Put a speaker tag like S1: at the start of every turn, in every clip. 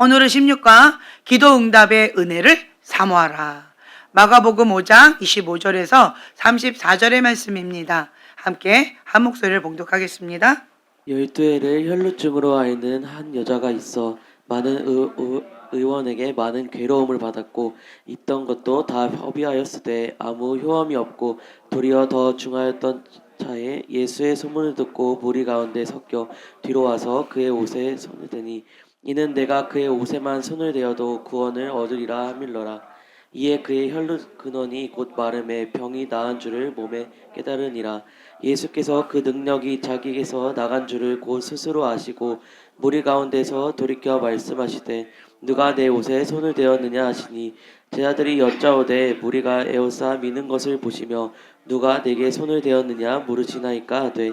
S1: 오늘은 16과 기도 응답의 은혜를 사모하라. 마가복음 5장 25절에서 34절의 말씀입니다. 함께 한 목소리를 봉독하겠습니다.
S2: 12해를 혈루증으로 앓는 한 여자가 있어 많은 의원에게 많은 괴로움을 받았고 있던 것도 다 허비하였으되 아무 효험이 없고 도리어 더 중하였던 차에 예수의 소문을 듣고 무리 가운데 섞여 뒤로 와서 그의 옷에 손을 대니 이는 내가 그의 옷에만 손을 대어도 구원을 얻으리라 하밀러라. 이에 그의 혈루 근원이 곧 마름에 병이 나은 줄을 몸에 깨달으니라. 예수께서 그 능력이 자기에게서 나간 줄을 곧 스스로 아시고 무리 가운데서 돌이켜 말씀하시되 누가 내 옷에 손을 대었느냐 하시니 제자들이 여짜오되 무리가 에워싸 미는 것을 보시며 누가 내게 손을 대었느냐 물으시나이까 하되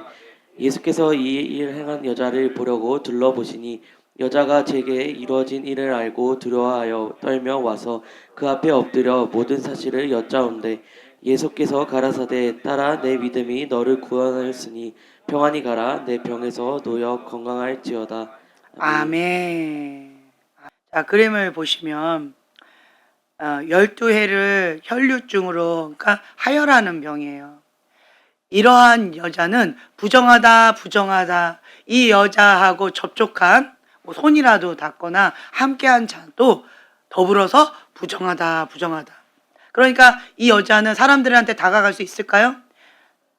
S2: 예수께서 이 일 행한 여자를 보려고 둘러보시니 여자가 제게 이루어진 일을 알고 두려워하여 떨며 와서 그 앞에 엎드려 모든 사실을 여짜온대 예수께서 가라사대 딸아 내 믿음이 너를 구원하였으니 평안히 가라 내 병에서 놓여 건강할지어다.
S1: 아멘. 자, 그림을 보시면 12해를 혈류증으로, 그러니까 하혈하는 병이에요. 이러한 여자는 부정하다. 이 여자하고 접촉한 손이라도 닿거나 함께한 자도 더불어서 부정하다. 그러니까 이 여자는 사람들한테 다가갈 수 있을까요?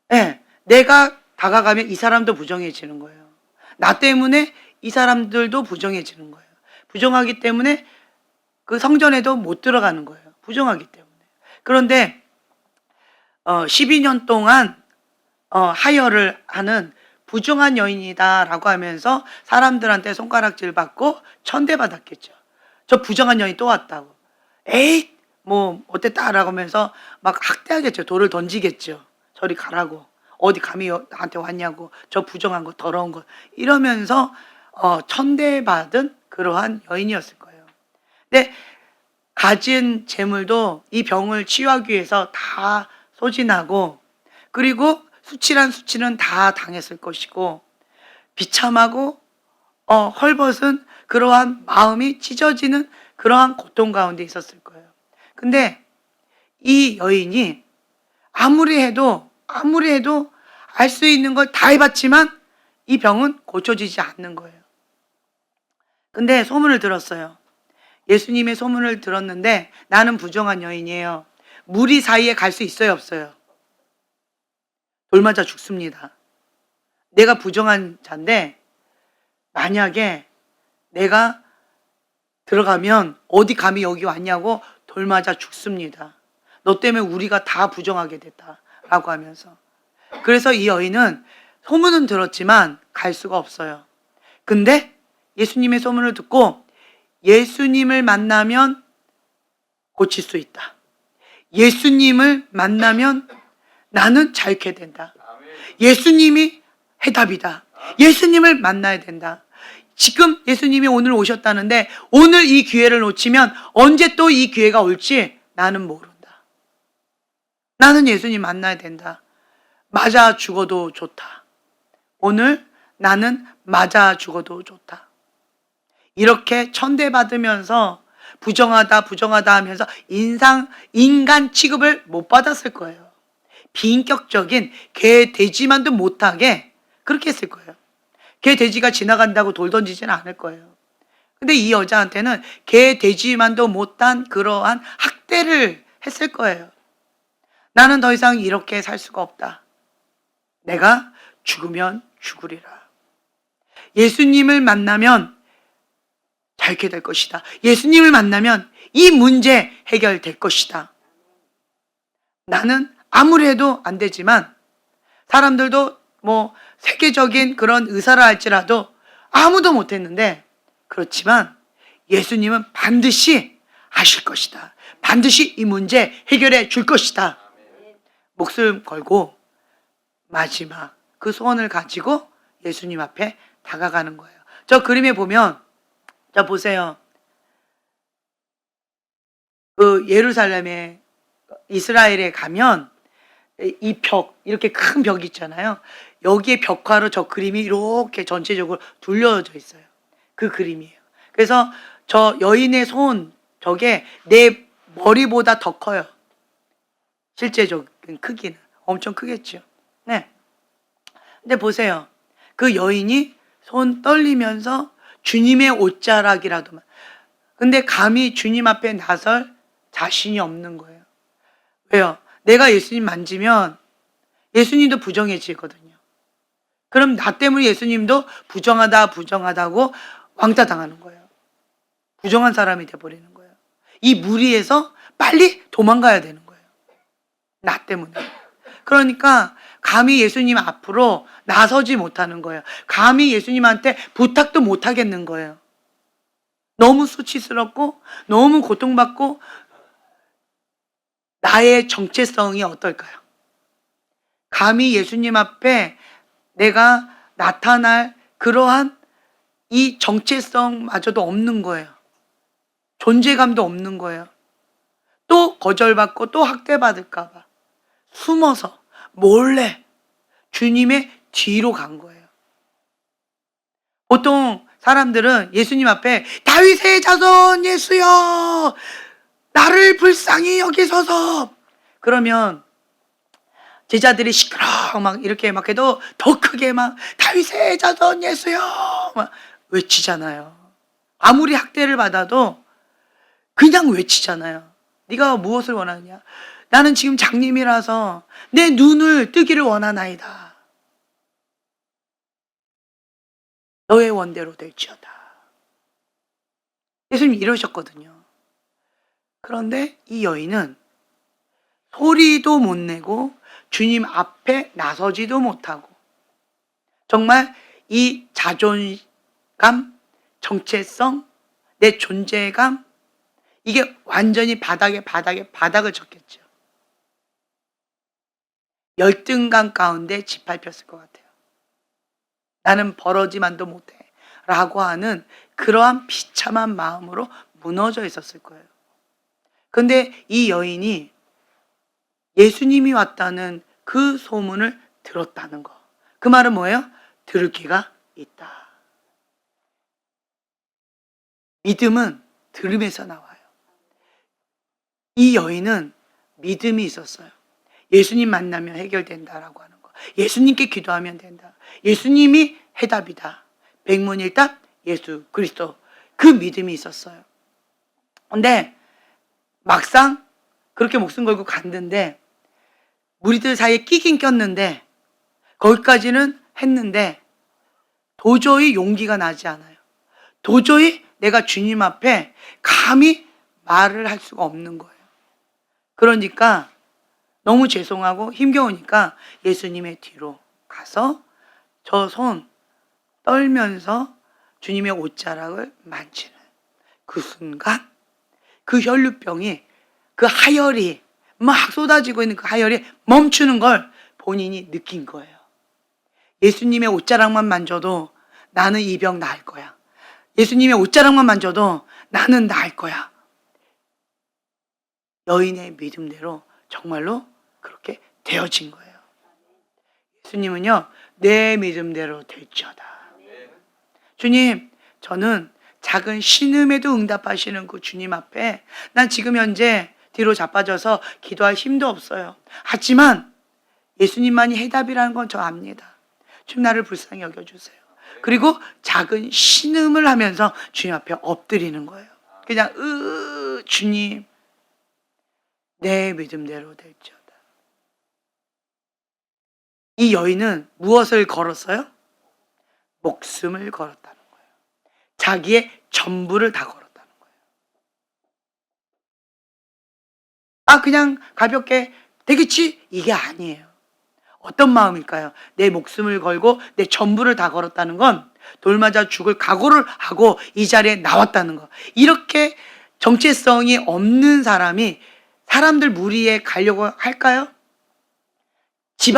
S1: 네, 내가 다가가면 이 사람도 부정해지는 거예요. 나 때문에 이 사람들도 부정해지는 거예요. 부정하기 때문에 그 성전에도 못 들어가는 거예요. 부정하기 때문에. 그런데 12년 동안 하혈을 하는 부정한 여인이다라고 하면서 사람들한테 손가락질 받고 천대받았겠죠. 저 부정한 여인 또 왔다고. 에이 뭐 어땠다라고 하면서 막 학대하겠죠. 돌을 던지겠죠. 저리 가라고. 어디 감히 나한테 왔냐고. 저 부정한 거 더러운 거 이러면서 천대받은 그러한 여인이었을 거예요. 근데 가진 재물도 이 병을 치유하기 위해서 다 소진하고, 그리고 수치는 다 당했을 것이고, 비참하고 헐벗은 그러한 마음이 찢어지는 그러한 고통 가운데 있었을 거예요. 근데 이 여인이 아무리 해도 알 수 있는 걸 다 해봤지만 이 병은 고쳐지지 않는 거예요. 근데 소문을 들었어요. 예수님의 소문을 들었는데 나는 부정한 여인이에요. 무리 사이에 갈 수 있어요, 없어요? 돌 맞아 죽습니다. 내가 부정한 자인데 만약에 내가 들어가면 어디 감히 여기 왔냐고 돌 맞아 죽습니다. 너 때문에 우리가 다 부정하게 됐다라고 하면서. 그래서 이 여인은 소문은 들었지만 갈 수가 없어요. 근데 예수님의 소문을 듣고 예수님을 만나면 고칠 수 있다. 예수님을 만나면 나는 자유케 된다. 예수님이 해답이다. 예수님을 만나야 된다. 지금 예수님이 오늘 오셨다는데 오늘 이 기회를 놓치면 언제 또 이 기회가 올지 나는 모른다. 나는 예수님 만나야 된다. 맞아 죽어도 좋다. 오늘 나는 맞아 죽어도 좋다. 이렇게 천대받으면서 부정하다 하면서 인간 취급을 못 받았을 거예요. 비인격적인 개 돼지만도 못하게 그렇게 했을 거예요. 개 돼지가 지나간다고 돌 던지지는 않을 거예요. 근데 이 여자한테는 개 돼지만도 못한 그러한 학대를 했을 거예요. 나는 더 이상 이렇게 살 수가 없다. 내가 죽으면 죽으리라. 예수님을 만나면 자유케 될 것이다. 예수님을 만나면 이 문제 해결될 것이다. 나는 아무리 해도 안 되지만 사람들도 뭐 세계적인 그런 의사를 할지라도 아무도 못했는데, 그렇지만 예수님은 반드시 하실 것이다. 반드시 이 문제 해결해 줄 것이다. 목숨 걸고 마지막 그 소원을 가지고 예수님 앞에 다가가는 거예요. 저 그림에 보면, 자 보세요. 그 예루살렘에 이스라엘에 가면 이 벽, 이렇게 큰 벽이 있잖아요. 여기에 벽화로 저 그림이 이렇게 전체적으로 둘려져 있어요. 그 그림이에요. 그래서 저 여인의 손, 저게 내 머리보다 더 커요. 실제적인 크기는 엄청 크겠죠. 네. 근데 보세요. 그 여인이 손 떨리면서 주님의 옷자락이라도, 근데 감히 주님 앞에 나설 자신이 없는 거예요. 왜요? 내가 예수님 만지면 예수님도 부정해지거든요. 그럼 나 때문에 예수님도 부정하다고 왕따 당하는 거예요. 부정한 사람이 돼버리는 거예요. 이 무리에서 빨리 도망가야 되는 거예요. 나 때문에. 그러니까 감히 예수님 앞으로 나서지 못하는 거예요. 감히 예수님한테 부탁도 못 하겠는 거예요. 너무 수치스럽고 너무 고통받고, 나의 정체성이 어떨까요? 감히 예수님 앞에 내가 나타날 그러한 이 정체성마저도 없는 거예요. 존재감도 없는 거예요. 또 거절받고 또 학대받을까 봐 숨어서 몰래 주님의 뒤로 간 거예요. 보통 사람들은 예수님 앞에 다윗의 자손 예수여 나를 불쌍히 여기소서, 그러면 제자들이 시끄러워 막 이렇게 막 해도 더 크게 막 다윗의 자손 예수여 막 외치잖아요. 아무리 학대를 받아도 그냥 외치잖아요. 네가 무엇을 원하느냐? 나는 지금 장님이라서 내 눈을 뜨기를 원하나이다. 너의 원대로 될지어다. 예수님이 이러셨거든요. 그런데 이 여인은 소리도 못 내고 주님 앞에 나서지도 못하고, 정말 이 자존감, 정체성, 내 존재감, 이게 완전히 바닥을 쳤겠죠. 열등감 가운데 짓밟혔을 것 같아요. 나는 버러지만도 못해 라고 하는 그러한 비참한 마음으로 무너져 있었을 거예요. 근데 이 여인이 예수님이 왔다는 그 소문을 들었다는 거. 그 말은 뭐예요? 들을 귀가 있다. 믿음은 들음에서 나와요. 이 여인은 믿음이 있었어요. 예수님 만나면 해결된다라고 하는 거. 예수님께 기도하면 된다. 예수님이 해답이다. 백문일답 예수 그리스도. 그 믿음이 있었어요. 근데 막상 그렇게 목숨 걸고 갔는데 무리들 사이에 끼긴 꼈는데, 거기까지는 했는데 도저히 용기가 나지 않아요. 도저히 내가 주님 앞에 감히 말을 할 수가 없는 거예요. 그러니까 너무 죄송하고 힘겨우니까 예수님의 뒤로 가서 저 손 떨면서 주님의 옷자락을 만지는 그 순간, 그 혈루병이, 그 하혈이 막 쏟아지고 있는 그 하혈이 멈추는 걸 본인이 느낀 거예요. 예수님의 옷자락만 만져도 나는 이 병 나을 거야. 예수님의 옷자락만 만져도 나는 나을 거야. 여인의 믿음대로 정말로 그렇게 되어진 거예요. 예수님은요, 내 믿음대로 될지어다. 주님, 저는 작은 신음에도 응답하시는 그 주님 앞에 난 지금 현재 뒤로 자빠져서 기도할 힘도 없어요. 하지만 예수님만이 해답이라는 건 저 압니다. 주님, 나를 불쌍히 여겨주세요. 그리고 작은 신음을 하면서 주님 앞에 엎드리는 거예요. 그냥 주님, 내 믿음대로 될지어다. 이 여인은 무엇을 걸었어요? 목숨을 걸었다는 거예요. 자기의 전부를 다 걸었다는 거예요. 그냥 가볍게 되겠지? 이게 아니에요. 어떤 마음일까요? 내 목숨을 걸고 내 전부를 다 걸었다는 건 돌 맞아 죽을 각오를 하고 이 자리에 나왔다는 거. 이렇게 정체성이 없는 사람이 사람들 무리에 가려고 할까요? 집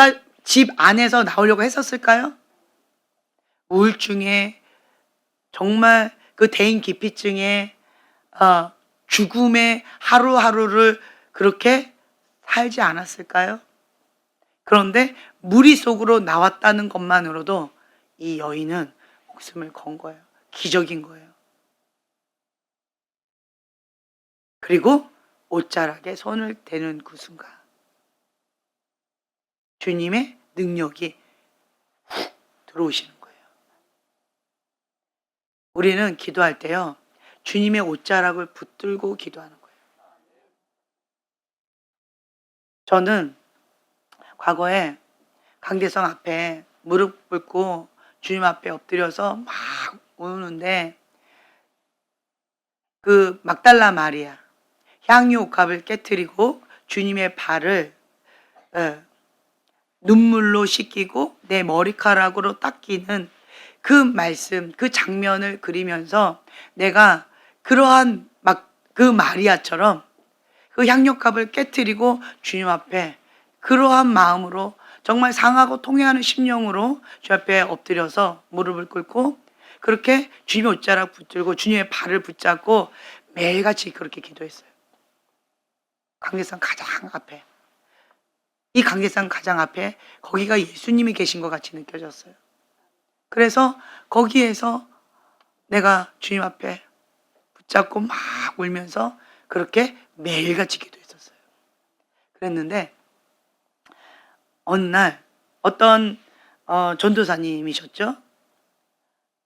S1: 안에서 나오려고 했었을까요? 우울증에, 정말 그 대인 기피증에, 죽음의 하루하루를 그렇게 살지 않았을까요? 그런데 무리 속으로 나왔다는 것만으로도 이 여인은 목숨을 건 거예요. 기적인 거예요. 그리고 옷자락에 손을 대는 그 순간 주님의 능력이 훅 들어오시는 거예요. 우리는 기도할 때요, 주님의 옷자락을 붙들고 기도하는 거예요. 저는 과거에 강대상 앞에 무릎 꿇고 주님 앞에 엎드려서 막 우는데, 그 막달라 마리아 향유 옥합을 깨뜨리고 주님의 발을 눈물로 씻기고 내 머리카락으로 닦이는 그 말씀, 그 장면을 그리면서 내가 그러한 막 그 마리아처럼 그 향유값을 깨뜨리고 주님 앞에 그러한 마음으로 정말 상하고 통회하는 심령으로 주 앞에 엎드려서 무릎을 꿇고 그렇게 주님의 옷자락 붙들고 주님의 발을 붙잡고 매일같이 그렇게 기도했어요. 강대상 가장 앞에, 이 강대상 가장 앞에 거기가 예수님이 계신 것 같이 느껴졌어요. 그래서 거기에서 내가 주님 앞에 붙잡고 막 울면서 그렇게 매일같이 기도했었어요. 그랬는데 어느 날 어떤 전도사님이셨죠?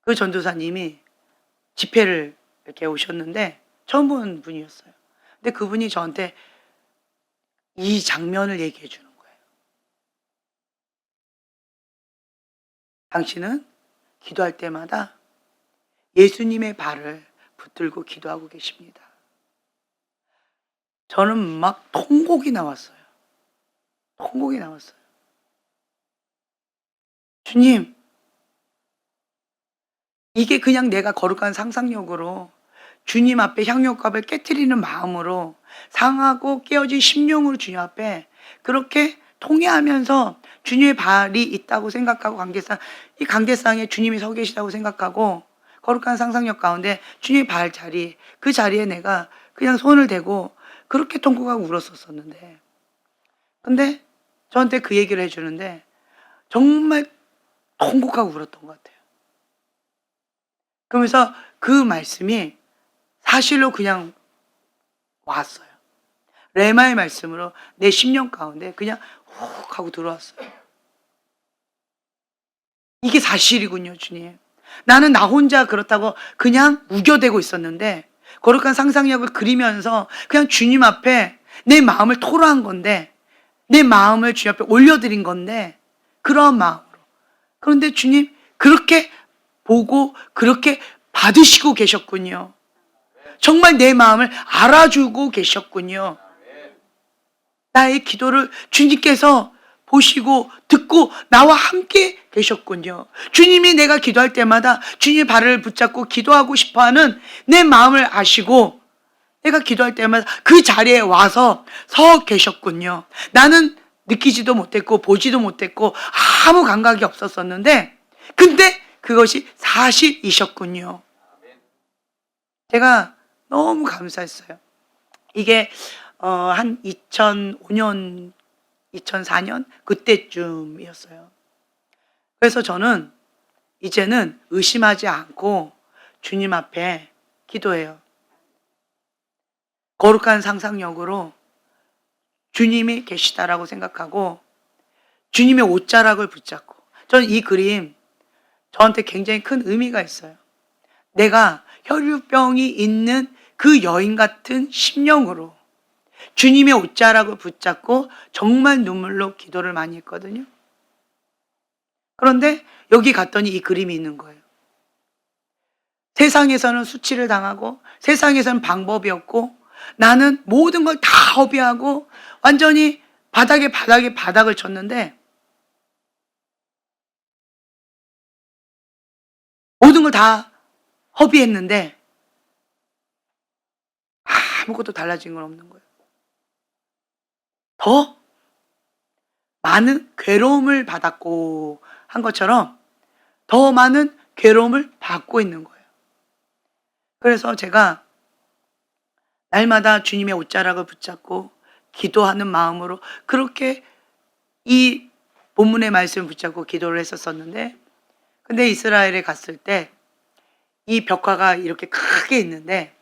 S1: 그 전도사님이 집회를 이렇게 오셨는데 처음 본 분이었어요. 근데 그분이 저한테 이 장면을 얘기해 주는 거예요. 당신은 기도할 때마다 예수님의 발을 붙들고 기도하고 계십니다. 저는 막 통곡이 나왔어요. 통곡이 나왔어요. 주님, 이게 그냥 내가 거룩한 상상력으로 주님 앞에 향유값을 깨트리는 마음으로 상하고 깨어진 심령으로 주님 앞에 그렇게 통회하면서 주님의 발이 있다고 생각하고 이 관계상에 주님이 서 계시다고 생각하고 거룩한 상상력 가운데 주님의 발 자리, 그 자리에 내가 그냥 손을 대고 그렇게 통곡하고 울었었는데, 근데 저한테 그 얘기를 해주는데 정말 통곡하고 울었던 것 같아요. 그러면서 그 말씀이 사실로 그냥 왔어요. 레마의 말씀으로 내 심령 가운데 그냥 훅 하고 들어왔어요. 이게 사실이군요, 주님. 나는 나 혼자 그렇다고 그냥 우겨대고 있었는데 거룩한 상상력을 그리면서 그냥 주님 앞에 내 마음을 토로한 건데, 내 마음을 주님 앞에 올려드린 건데, 그러한 마음으로. 그런데 주님 그렇게 보고 그렇게 받으시고 계셨군요. 정말 내 마음을 알아주고 계셨군요. 나의 기도를 주님께서 보시고 듣고 나와 함께 계셨군요. 주님이 내가 기도할 때마다 주님의 발을 붙잡고 기도하고 싶어하는 내 마음을 아시고 내가 기도할 때마다 그 자리에 와서 서 계셨군요. 나는 느끼지도 못했고 보지도 못했고 아무 감각이 없었었는데, 근데 그것이 사실이셨군요. 제가 너무 감사했어요. 이게 한 2005년, 2004년 그때쯤이었어요. 그래서 저는 이제는 의심하지 않고 주님 앞에 기도해요. 거룩한 상상력으로 주님이 계시다라고 생각하고 주님의 옷자락을 붙잡고, 저는 이 그림 저한테 굉장히 큰 의미가 있어요. 내가 혈류병이 있는 그 여인 같은 심령으로 주님의 옷자락을 붙잡고 정말 눈물로 기도를 많이 했거든요. 그런데 여기 갔더니 이 그림이 있는 거예요. 세상에서는 수치를 당하고 세상에서는 방법이 없고 나는 모든 걸 다 허비하고 완전히 바닥을 쳤는데, 모든 걸 다 허비했는데 아무것도 달라진 건 없는 거예요. 더 많은 괴로움을 받았고 한 것처럼 더 많은 괴로움을 받고 있는 거예요. 그래서 제가 날마다 주님의 옷자락을 붙잡고 기도하는 마음으로 그렇게 이 본문의 말씀을 붙잡고 기도를 했었었는데, 근데 이스라엘에 갔을 때 이 벽화가 이렇게 크게 있는데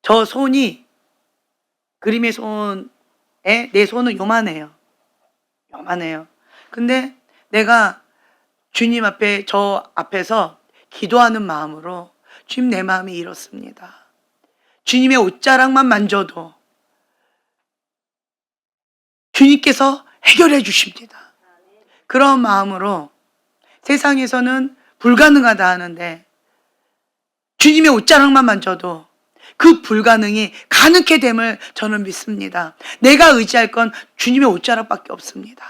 S1: 저 손이 그림의 손에 내 손은 요만해요. 요만해요. 근데 내가 주님 앞에, 저 앞에서 기도하는 마음으로, 주님, 내 마음이 이렇습니다. 주님의 옷자락만 만져도 주님께서 해결해 주십니다. 그런 마음으로, 세상에서는 불가능하다 하는데 주님의 옷자락만 만져도 그 불가능이 가능케 됨을 저는 믿습니다. 내가 의지할 건 주님의 옷자락밖에 없습니다.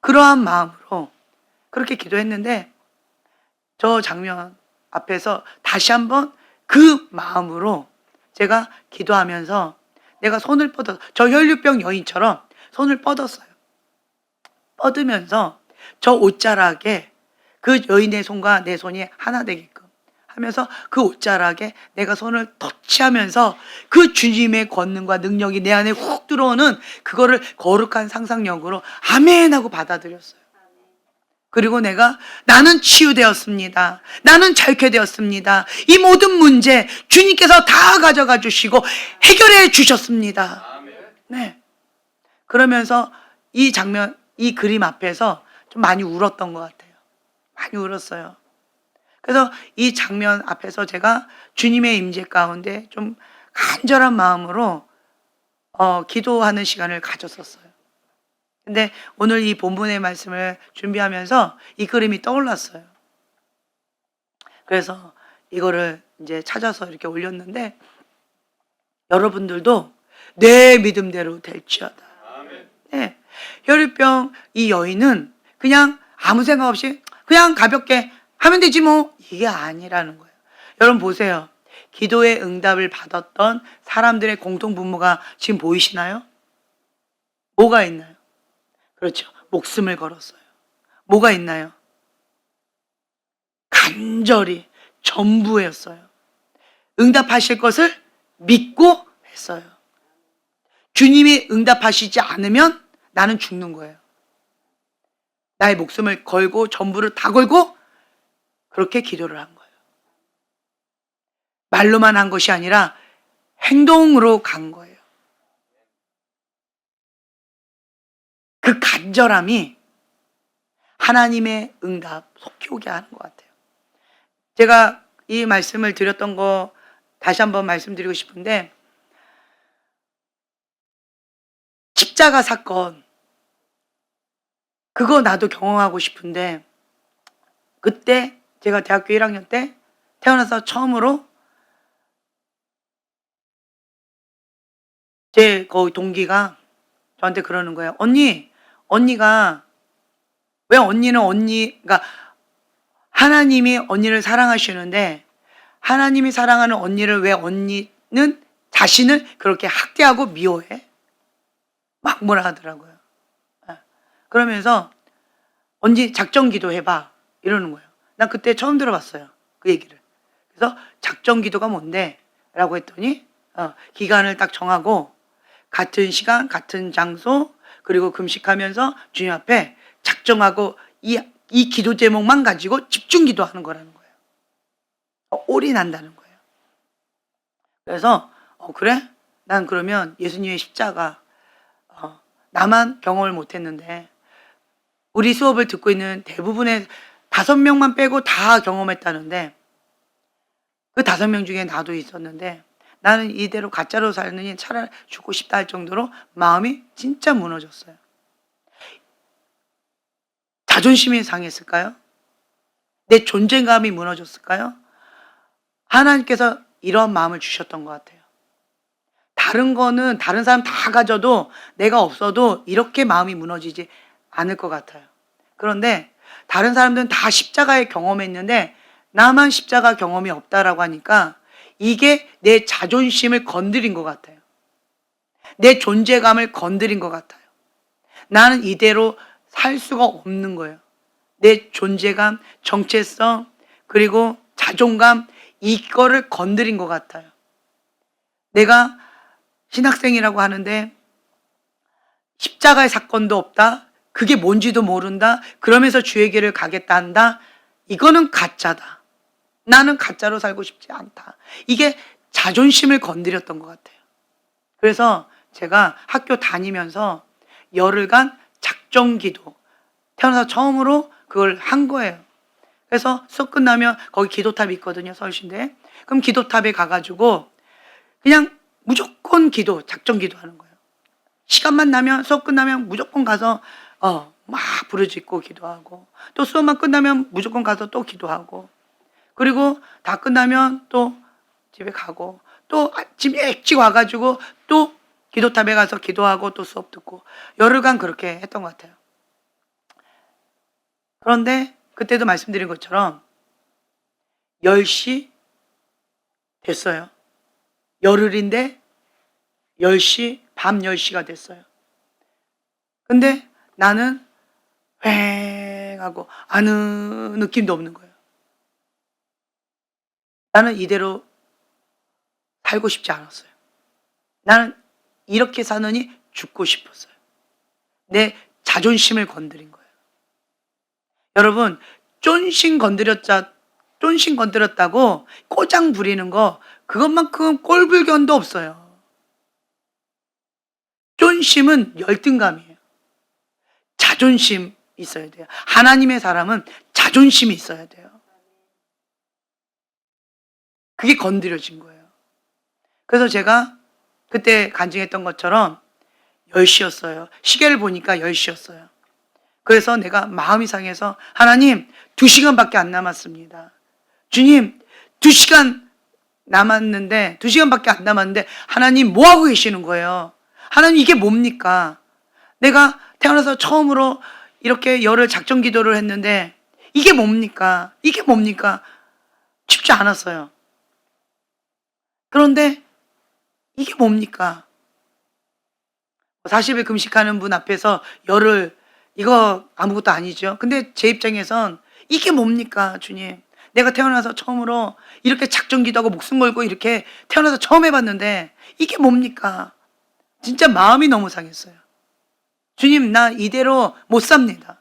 S1: 그러한 마음으로 그렇게 기도했는데, 저 장면 앞에서 다시 한번 그 마음으로 제가 기도하면서 내가 손을 뻗어, 저 혈류병 여인처럼 손을 뻗었어요. 뻗으면서 저 옷자락에 그 여인의 손과 내 손이 하나 되게끔 하면서 그 옷자락에 내가 손을 터치하면서 그 주님의 권능과 능력이 내 안에 훅 들어오는 그거를 거룩한 상상력으로 아멘 하고 받아들였어요. 그리고 내가, 나는 치유되었습니다. 나는 자유케 되었습니다. 이 모든 문제 주님께서 다 가져가 주시고 해결해 주셨습니다. 네. 그러면서 이 장면, 이 그림 앞에서 좀 많이 울었던 것 같아요. 많이 울었어요. 그래서 이 장면 앞에서 제가 주님의 임재 가운데 좀 간절한 마음으로 기도하는 시간을 가졌었어요. 근데 오늘 이 본문의 말씀을 준비하면서 이 그림이 떠올랐어요. 그래서 이거를 이제 찾아서 이렇게 올렸는데, 여러분들도 내 믿음대로 될지어다. 네. 혈유병 이 여인은 그냥 아무 생각 없이 그냥 가볍게 하면 되지 뭐, 이게 아니라는 거예요. 여러분 보세요. 기도의 응답을 받았던 사람들의 공통 분모가 지금 보이시나요? 뭐가 있나요? 그렇죠. 목숨을 걸었어요. 뭐가 있나요? 간절히 전부였어요. 응답하실 것을 믿고 했어요. 주님이 응답하시지 않으면 나는 죽는 거예요. 나의 목숨을 걸고 전부를 다 걸고 그렇게 기도를 한 거예요. 말로만 한 것이 아니라 행동으로 간 거예요. 그 간절함이 하나님의 응답 속히 오게 하는 것 같아요. 제가 이 말씀을 드렸던 거 다시 한번 말씀드리고 싶은데, 십자가 사건, 그거 나도 경험하고 싶은데, 그때 제가 대학교 1학년 때 태어나서 처음으로 제 거의 동기가 저한테 그러는 거예요. 언니가 왜 언니는 그러니까 하나님이 언니를 사랑하시는데 하나님이 사랑하는 언니를 왜 언니는 자신을 그렇게 학대하고 미워해? 막 뭐라 하더라고요. 그러면서 언니 작정 기도해봐 이러는 거예요. 난 그때 처음 들어봤어요. 그 얘기를. 그래서 작정 기도가 뭔데? 라고 했더니 기간을 딱 정하고 같은 시간 같은 장소 그리고 금식하면서 주님 앞에 작정하고 이 기도 제목만 가지고 집중 기도하는 거라는 거예요. 올인한다는 거예요. 그래서 그래? 난 그러면 예수님의 십자가 나만 경험을 못했는데 우리 수업을 듣고 있는 대부분의 5명만 빼고 다 경험했다는데, 그 5명 중에 나도 있었는데 나는 이대로 가짜로 살느니 차라리 죽고 싶다 할 정도로 마음이 진짜 무너졌어요. 자존심이 상했을까요? 내 존재감이 무너졌을까요? 하나님께서 이런 마음을 주셨던 것 같아요. 다른 거는 다른 사람 다 가져도 내가 없어도 이렇게 마음이 무너지지 않을 것 같아요. 그런데 다른 사람들은 다 십자가에 경험했는데 나만 십자가 경험이 없다라고 하니까 이게 내 자존심을 건드린 것 같아요. 내 존재감을 건드린 것 같아요. 나는 이대로 살 수가 없는 거예요. 내 존재감, 정체성, 그리고 자존감, 이거를 건드린 것 같아요. 내가 신학생이라고 하는데 십자가의 사건도 없다. 그게 뭔지도 모른다. 그러면서 주의 길을 가겠다 한다. 이거는 가짜다. 나는 가짜로 살고 싶지 않다. 이게 자존심을 건드렸던 것 같아요. 그래서 제가 학교 다니면서 열흘간 작정기도, 태어나서 처음으로 그걸 한 거예요. 그래서 수업 끝나면 거기 기도탑이 있거든요, 서울시인데. 그럼 기도탑에 가가지고 그냥 무조건 기도, 작정기도 하는 거예요. 시간만 나면, 수업 끝나면 무조건 가서 막 부르짖고 기도하고, 또 수업만 끝나면 무조건 가서 또 기도하고, 그리고 다 끝나면 또 집에 가고, 또 아침 일찍 와가지고 또 기도탑에 가서 기도하고 또 수업 듣고, 열흘간 그렇게 했던 것 같아요. 그런데 그때도 말씀드린 것처럼 10시 됐어요. 열흘인데 10시, 밤 10시가 됐어요. 근데 나는 휑하고 아는 느낌도 없는 거예요. 나는 이대로 살고 싶지 않았어요. 나는 이렇게 사느니 죽고 싶었어요. 내 자존심을 건드린 거예요. 여러분, 쫀신 건드렸다고 꼬장 부리는 거, 그것만큼 꼴불견도 없어요. 쫀심은 열등감이에요. 자존심 있어야 돼요. 하나님의 사람은 자존심이 있어야 돼요. 그게 건드려진 거예요. 그래서 제가 그때 간증했던 것처럼 10시였어요. 시계를 보니까 10시였어요. 그래서 내가 마음이 상해서 하나님 2시간밖에 안 남았습니다. 주님 2시간 남았는데 2시간밖에 안 남았는데 하나님 뭐 하고 계시는 거예요? 하나님 이게 뭡니까? 내가 태어나서 처음으로 이렇게 열흘 작정 기도를 했는데 이게 뭡니까? 이게 뭡니까? 쉽지 않았어요. 그런데 이게 뭡니까? 40일 금식하는 분 앞에서 열흘, 이거 아무것도 아니죠. 근데 제 입장에선 이게 뭡니까, 주님? 내가 태어나서 처음으로 이렇게 작정 기도하고 목숨 걸고 이렇게 태어나서 처음 해봤는데 이게 뭡니까? 진짜 마음이 너무 상했어요. 주님, 나 이대로 못 삽니다.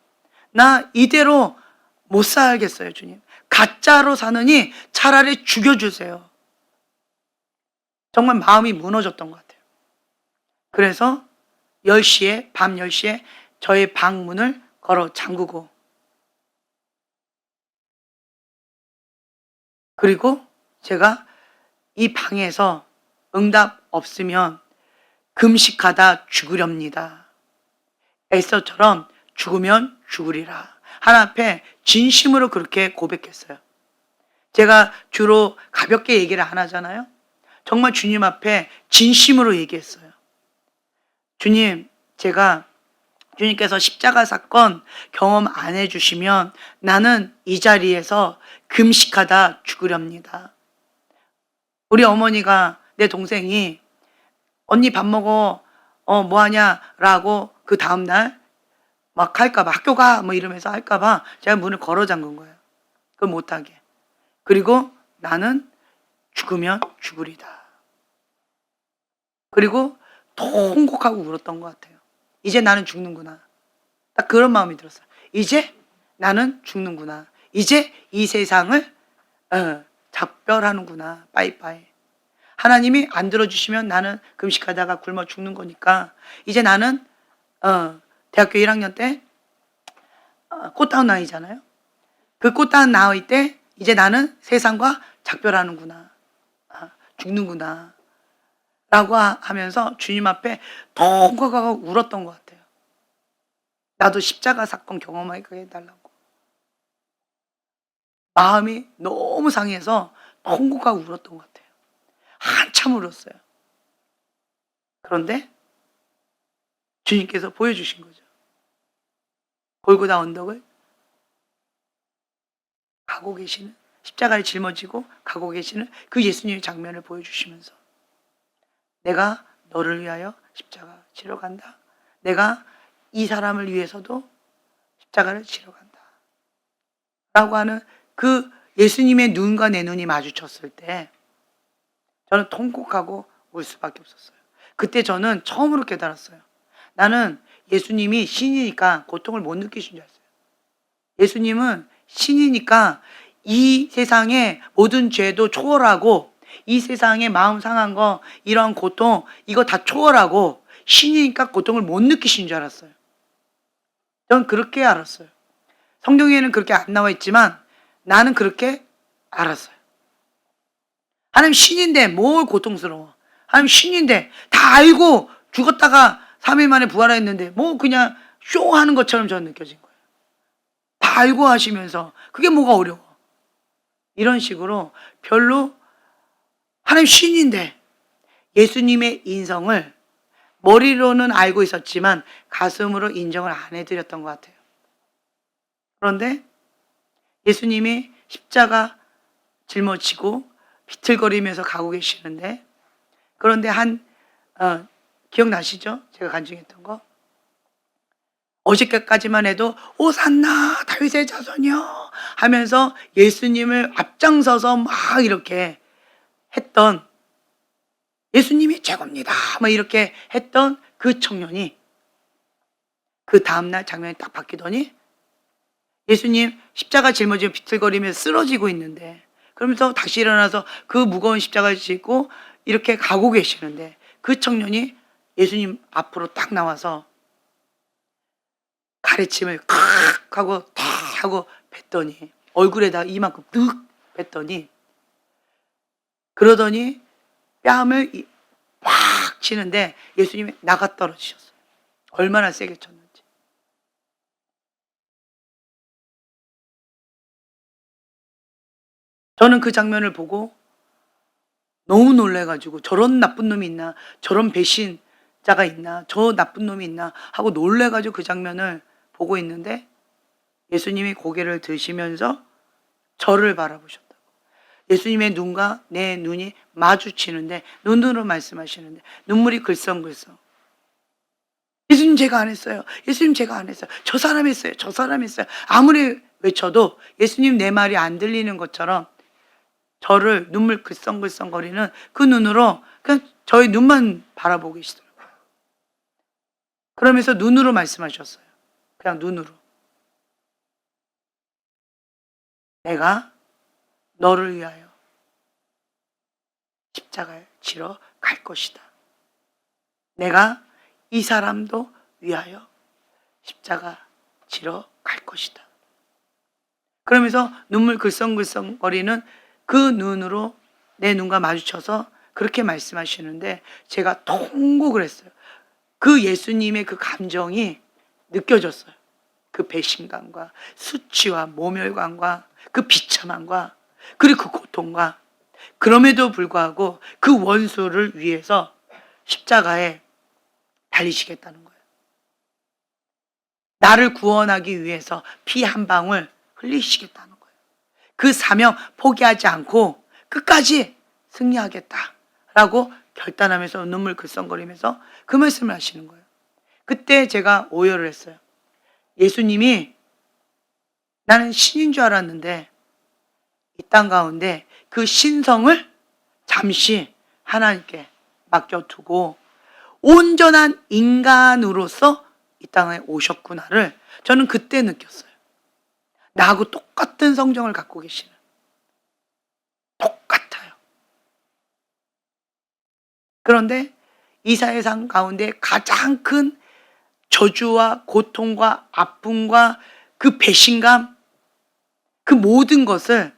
S1: 나 이대로 못 살겠어요, 주님. 가짜로 사느니 차라리 죽여주세요. 정말 마음이 무너졌던 것 같아요. 그래서 10시에, 밤 10시에 저의 방 문을 걸어 잠그고, 그리고 제가 이 방에서 응답 없으면 금식하다 죽으렵니다. 에서처럼 죽으면 죽으리라. 하나님 앞에 진심으로 그렇게 고백했어요. 제가 주로 가볍게 얘기를 안 하잖아요. 정말 주님 앞에 진심으로 얘기했어요. 주님, 제가 주님께서 십자가 사건 경험 안 해주시면 나는 이 자리에서 금식하다 죽으렵니다. 우리 어머니가, 내 동생이 언니 밥 먹어, 뭐 하냐 라고 그 다음날 막 할까봐, 학교 가 뭐 이러면서 할까봐 제가 문을 걸어 잠근 거예요. 그걸 못하게. 그리고 나는 죽으면 죽으리다. 그리고 통곡하고 울었던 것 같아요. 이제 나는 죽는구나. 딱 그런 마음이 들었어요. 이제 나는 죽는구나. 이제 이 세상을 작별하는구나. 빠이빠이. 하나님이 안 들어주시면 나는 금식하다가 굶어 죽는 거니까 이제 나는 대학교 1학년 때 꽃다운 나이잖아요. 그 꽃다운 나이 때 이제 나는 세상과 작별하는구나. 죽는구나. 라고 하면서 주님 앞에 통곡하고 울었던 것 같아요. 나도 십자가 사건 경험하게 해달라고. 마음이 너무 상해서 통곡하고 울었던 것 같아요. 한참 울었어요. 그런데 주님께서 보여주신 거죠. 골고다 언덕을 가고 계시는, 십자가를 짊어지고 가고 계시는 그 예수님의 장면을 보여주시면서 내가 너를 위하여 십자가 지러 간다. 내가 이 사람을 위해서도 십자가를 지러 간다. 라고 하는 그 예수님의 눈과 내 눈이 마주쳤을 때 저는 통곡하고 울 수밖에 없었어요. 그때 저는 처음으로 깨달았어요. 나는 예수님이 신이니까 고통을 못 느끼신 줄 알았어요. 예수님은 신이니까 이 세상의 모든 죄도 초월하고 이 세상에 마음 상한 거, 이런 고통, 이거 다 초월하고 신이니까 고통을 못 느끼신 줄 알았어요. 전 그렇게 알았어요. 성경에는 그렇게 안 나와 있지만 나는 그렇게 알았어요. 하나님 신인데 뭘 고통스러워. 하나님 신인데 다 알고 죽었다가 3일 만에 부활했는데 뭐 그냥 쇼하는 것처럼 저는 느껴진 거예요. 다 알고 하시면서 그게 뭐가 어려워. 이런 식으로 별로 하나님 신인데 예수님의 인성을 머리로는 알고 있었지만 가슴으로 인정을 안 해드렸던 것 같아요. 그런데 예수님이 십자가 짊어지고 비틀거리면서 가고 계시는데, 그런데 기억나시죠? 제가 간증했던 거. 어저께까지만 해도 오산나 다윗의 자손이여 하면서 예수님을 앞장서서 막 이렇게 했던, 예수님이 최고입니다 막 이렇게 했던 그 청년이 그 다음날 장면이 딱 바뀌더니 예수님 십자가 짊어지고 비틀거리면서 쓰러지고 있는데, 그러면서 다시 일어나서 그 무거운 십자가를 싣고 이렇게 가고 계시는데, 그 청년이 예수님 앞으로 딱 나와서 가래침을 칵 하고 탁 하고 뱉더니, 얼굴에다 이만큼 뜩 뱉더니, 그러더니 뺨을 팍 치는데 예수님이 나가 떨어지셨어요. 얼마나 세게 쳤는지. 저는 그 장면을 보고 너무 놀래가지고 저런 나쁜 놈이 있나, 저런 배신자가 있나, 저 나쁜 놈이 있나 하고 놀래가지고 그 장면을 보고 있는데 예수님이 고개를 드시면서 저를 바라보셨다고. 예수님의 눈과 내 눈이 마주치는데 눈으로 말씀하시는데 눈물이 글썽글썽. 예수님 제가 안 했어요. 예수님 제가 안 했어요. 저 사람 했어요. 저 사람 했어요. 아무리 외쳐도 예수님 내 말이 안 들리는 것처럼 저를 눈물 글썽글썽거리는 그 눈으로 그냥 저희 눈만 바라보고 계시더라고요. 그러면서 눈으로 말씀하셨어요. 그냥 눈으로. 내가 너를 위하여 십자가를 지러 갈 것이다. 내가 이 사람도 위하여 십자가 지러 갈 것이다. 그러면서 눈물 글썽글썽거리는 그 눈으로 내 눈과 마주쳐서 그렇게 말씀하시는데 제가 통곡을 했어요. 그 예수님의 그 감정이 느껴졌어요. 그 배신감과 수치와 모멸감과 그 비참함과 그리고 그 고통과, 그럼에도 불구하고 그 원수를 위해서 십자가에 달리시겠다는 거예요. 나를 구원하기 위해서 피 한 방울 흘리시겠다는 거예요. 그 사명 포기하지 않고 끝까지 승리하겠다라고 결단하면서 눈물 글썽거리면서 그 말씀을 하시는 거예요. 그때 제가 오열을 했어요. 예수님이 나는 신인 줄 알았는데 이 땅 가운데 그 신성을 잠시 하나님께 맡겨두고 온전한 인간으로서 이 땅에 오셨구나를 저는 그때 느꼈어요. 나하고 똑같은 성정을 갖고 계시는, 똑같아요. 그런데 이 세상 가운데 가장 큰 저주와 고통과 아픔과 그 배신감, 그 모든 것을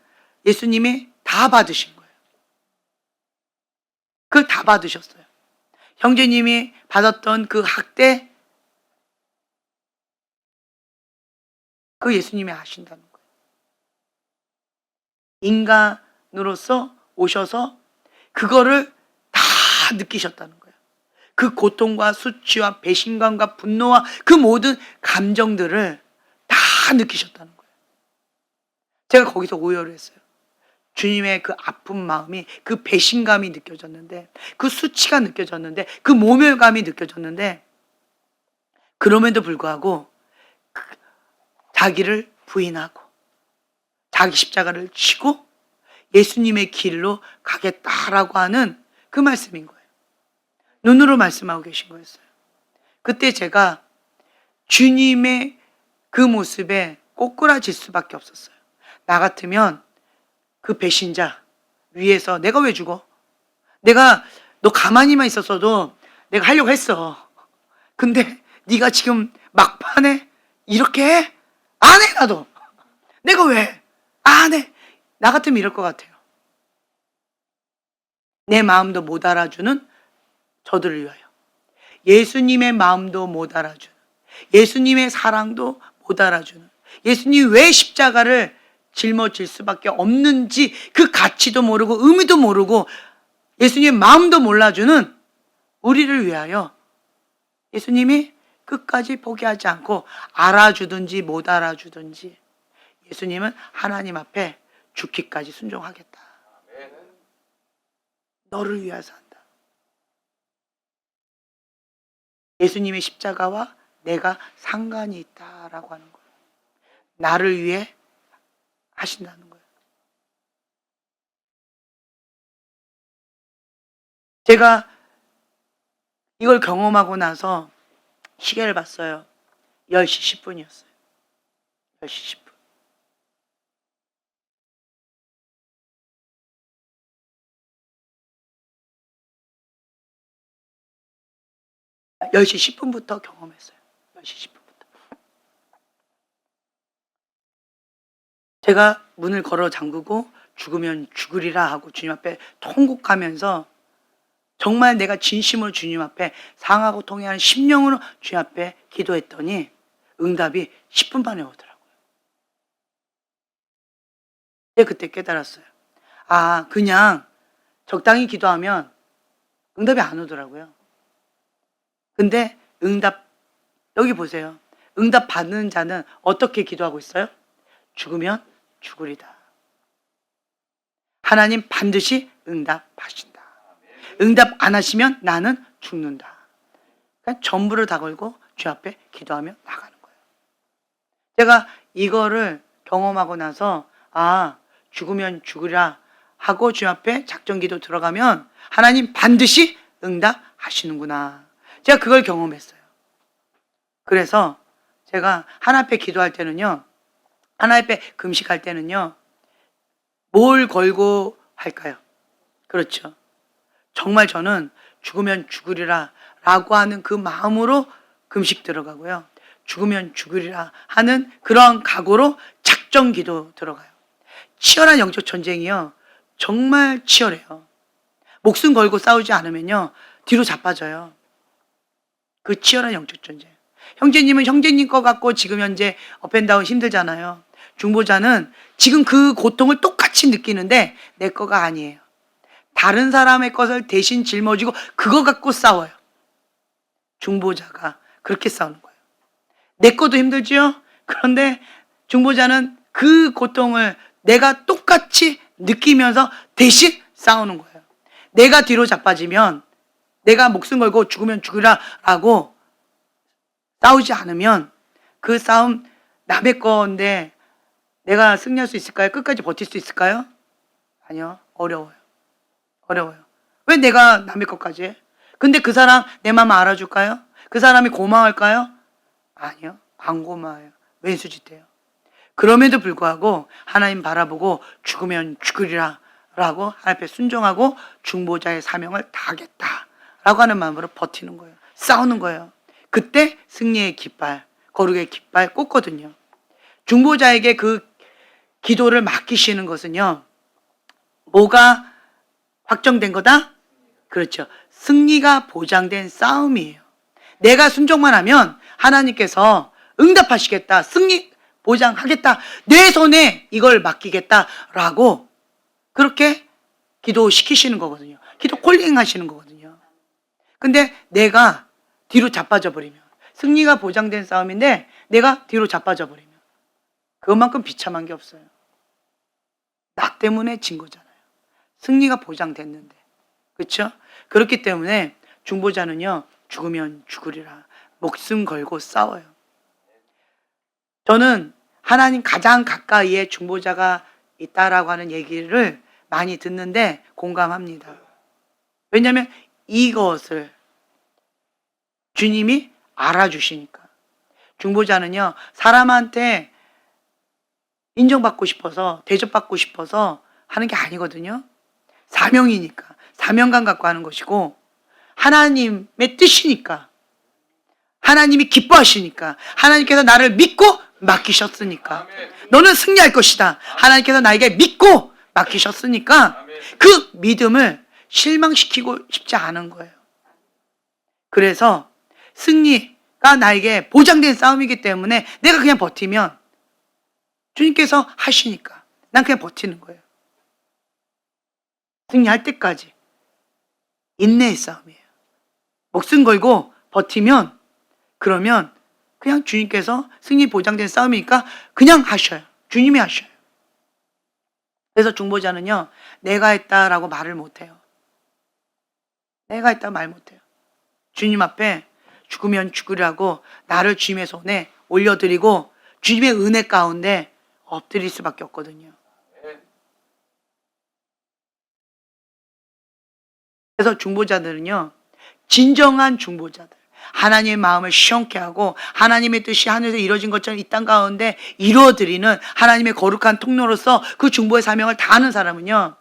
S1: 예수님이 다 받으신 거예요. 그걸 다 받으셨어요. 형제님이 받았던 그 학대, 그 예수님이 하신다는 거예요. 인간으로서 오셔서 그거를 다 느끼셨다는 거예요. 그 고통과 수치와 배신감과 분노와 그 모든 감정들을 다 느끼셨다는 거예요. 제가 거기서 오열을 했어요. 주님의 그 아픈 마음이, 그 배신감이 느껴졌는데, 그 수치가 느껴졌는데, 그 모멸감이 느껴졌는데, 그럼에도 불구하고 자기를 부인하고 자기 십자가를 지고 예수님의 길로 가겠다라고 하는 그 말씀인 거예요. 눈으로 말씀하고 계신 거였어요. 그때 제가 주님의 그 모습에 꼬꾸라질 수밖에 없었어요. 나 같으면 그 배신자 위에서 내가 왜 죽어? 내가 너 가만히만 있었어도 내가 하려고 했어. 근데 네가 지금 막판에 이렇게 해? 안 해, 나도. 내가 왜? 안 해. 나 같으면 이럴 것 같아요. 내 마음도 못 알아주는 저들을 위하여. 예수님의 마음도 못 알아주는, 예수님의 사랑도 못 알아주는, 예수님이 왜 십자가를 짊어질 수밖에 없는지 그 가치도 모르고 의미도 모르고 예수님의 마음도 몰라주는 우리를 위하여 예수님이 끝까지 포기하지 않고 알아주든지 못 알아주든지 예수님은 하나님 앞에 죽기까지 순종하겠다. 너를 위해서 한다. 예수님의 십자가와 내가 상관이 있다라고 하는 거예요. 나를 위해 하신다는 거예요. 제가 이걸 경험하고 나서 시계를 봤어요. 10시 10분이었어요. 10시 10분. (10시 10분부터) 경험했어요. 10시 10분부터. 제가 문을 걸어 잠그고 죽으면 죽으리라 하고 주님 앞에 통곡하면서 정말 내가 진심으로 주님 앞에 상하고 통해하는 심령으로 주님 앞에 기도했더니 응답이 10분 만에 오더라고요. 제가 그때 깨달았어요. 아, 그냥 적당히 기도하면 응답이 안 오더라고요. 근데 응답, 여기 보세요. 응답 받는 자는 어떻게 기도하고 있어요? 죽으면 죽으리다. 하나님 반드시 응답하신다. 응답 안 하시면 나는 죽는다. 그러니까 전부를 다 걸고 주 앞에 기도하며 나가는 거예요. 제가 이거를 경험하고 나서 아, 죽으면 죽으라 하고 주 앞에 작전기도 들어가면 하나님 반드시 응답하시는구나. 제가 그걸 경험했어요. 그래서 제가 하나님 앞에 기도할 때는요, 하나님 앞에 금식할 때는요, 뭘 걸고 할까요? 그렇죠. 정말 저는 죽으면 죽으리라 라고 하는 그 마음으로 금식 들어가고요. 죽으면 죽으리라 하는 그런 각오로 작전기도 들어가요. 치열한 영적 전쟁이요. 정말 치열해요. 목숨 걸고 싸우지 않으면요. 뒤로 자빠져요. 그 치열한 영적 전쟁. 형제님은 형제님 거 갖고 지금 현재 업앤다운 힘들잖아요. 중보자는 지금 그 고통을 똑같이 느끼는데 내 거가 아니에요. 다른 사람의 것을 대신 짊어지고 그거 갖고 싸워요. 중보자가 그렇게 싸우는 거예요. 내 것도 힘들지요? 그런데 중보자는 그 고통을 내가 똑같이 느끼면서 대신 싸우는 거예요. 내가 뒤로 자빠지면, 내가 목숨 걸고 죽으면 죽으라라고 싸우지 않으면 그 싸움 남의 건데 내가 승리할 수 있을까요? 끝까지 버틸 수 있을까요? 아니요. 어려워요. 왜 내가 남의 것까지 해? 근데 그 사람 내 마음 알아줄까요? 그 사람이 고마울까요? 아니요. 안 고마워요. 왼수짓해요. 그럼에도 불구하고 하나님 바라보고 죽으면 죽으리라 라고 하나님 앞에 순종하고 중보자의 사명을 다하겠다 라고 하는 마음으로 버티는 거예요. 싸우는 거예요. 그때 승리의 깃발, 거룩의 깃발 꽂거든요. 중보자에게 그 기도를 맡기시는 것은요, 뭐가 확정된 거다? 그렇죠. 승리가 보장된 싸움이에요. 내가 순종만 하면 하나님께서 응답하시겠다. 승리 보장하겠다. 내 손에 이걸 맡기겠다라고 그렇게 기도시키시는 거거든요. 기도 콜링 하시는 거거든요. 근데 내가 뒤로 자빠져 버리면, 승리가 보장된 싸움인데 내가 뒤로 자빠져 버리면 그것만큼 비참한 게 없어요. 나 때문에 진 거잖아요. 승리가 보장됐는데. 그렇죠? 그렇기 때문에 중보자는요, 죽으면 죽으리라. 목숨 걸고 싸워요. 저는 하나님 가장 가까이에 중보자가 있다라고 하는 얘기를 많이 듣는데 공감합니다. 왜냐하면 이것을 주님이 알아주시니까. 중보자는요, 사람한테 인정받고 싶어서, 대접받고 싶어서 하는 게 아니거든요. 사명이니까. 사명감 갖고 하는 것이고 하나님의 뜻이니까, 하나님이 기뻐하시니까, 하나님께서 나를 믿고 맡기셨으니까, 너는 승리할 것이다, 하나님께서 나에게 믿고 맡기셨으니까 그 믿음을 실망시키고 싶지 않은 거예요. 그래서 승리가 나에게 보장된 싸움이기 때문에 내가 그냥 버티면 주님께서 하시니까 난 그냥 버티는 거예요. 승리할 때까지 인내의 싸움이에요. 목숨 걸고 버티면, 그러면 그냥 주님께서 승리 보장된 싸움이니까 그냥 하셔요. 주님이 하셔요. 그래서 중보자는요, 내가 했다라고 말을 못해요. 내가 했다 말 못해요. 주님 앞에 죽으면 죽으라고 나를 주님의 손에 올려드리고 주님의 은혜 가운데 엎드릴 수밖에 없거든요. 그래서 중보자들은요, 진정한 중보자들, 하나님의 마음을 시원케 하고 하나님의 뜻이 하늘에서 이루어진 것처럼 이 땅 가운데 이루어드리는 하나님의 거룩한 통로로서 그 중보의 사명을 다하는 사람은요,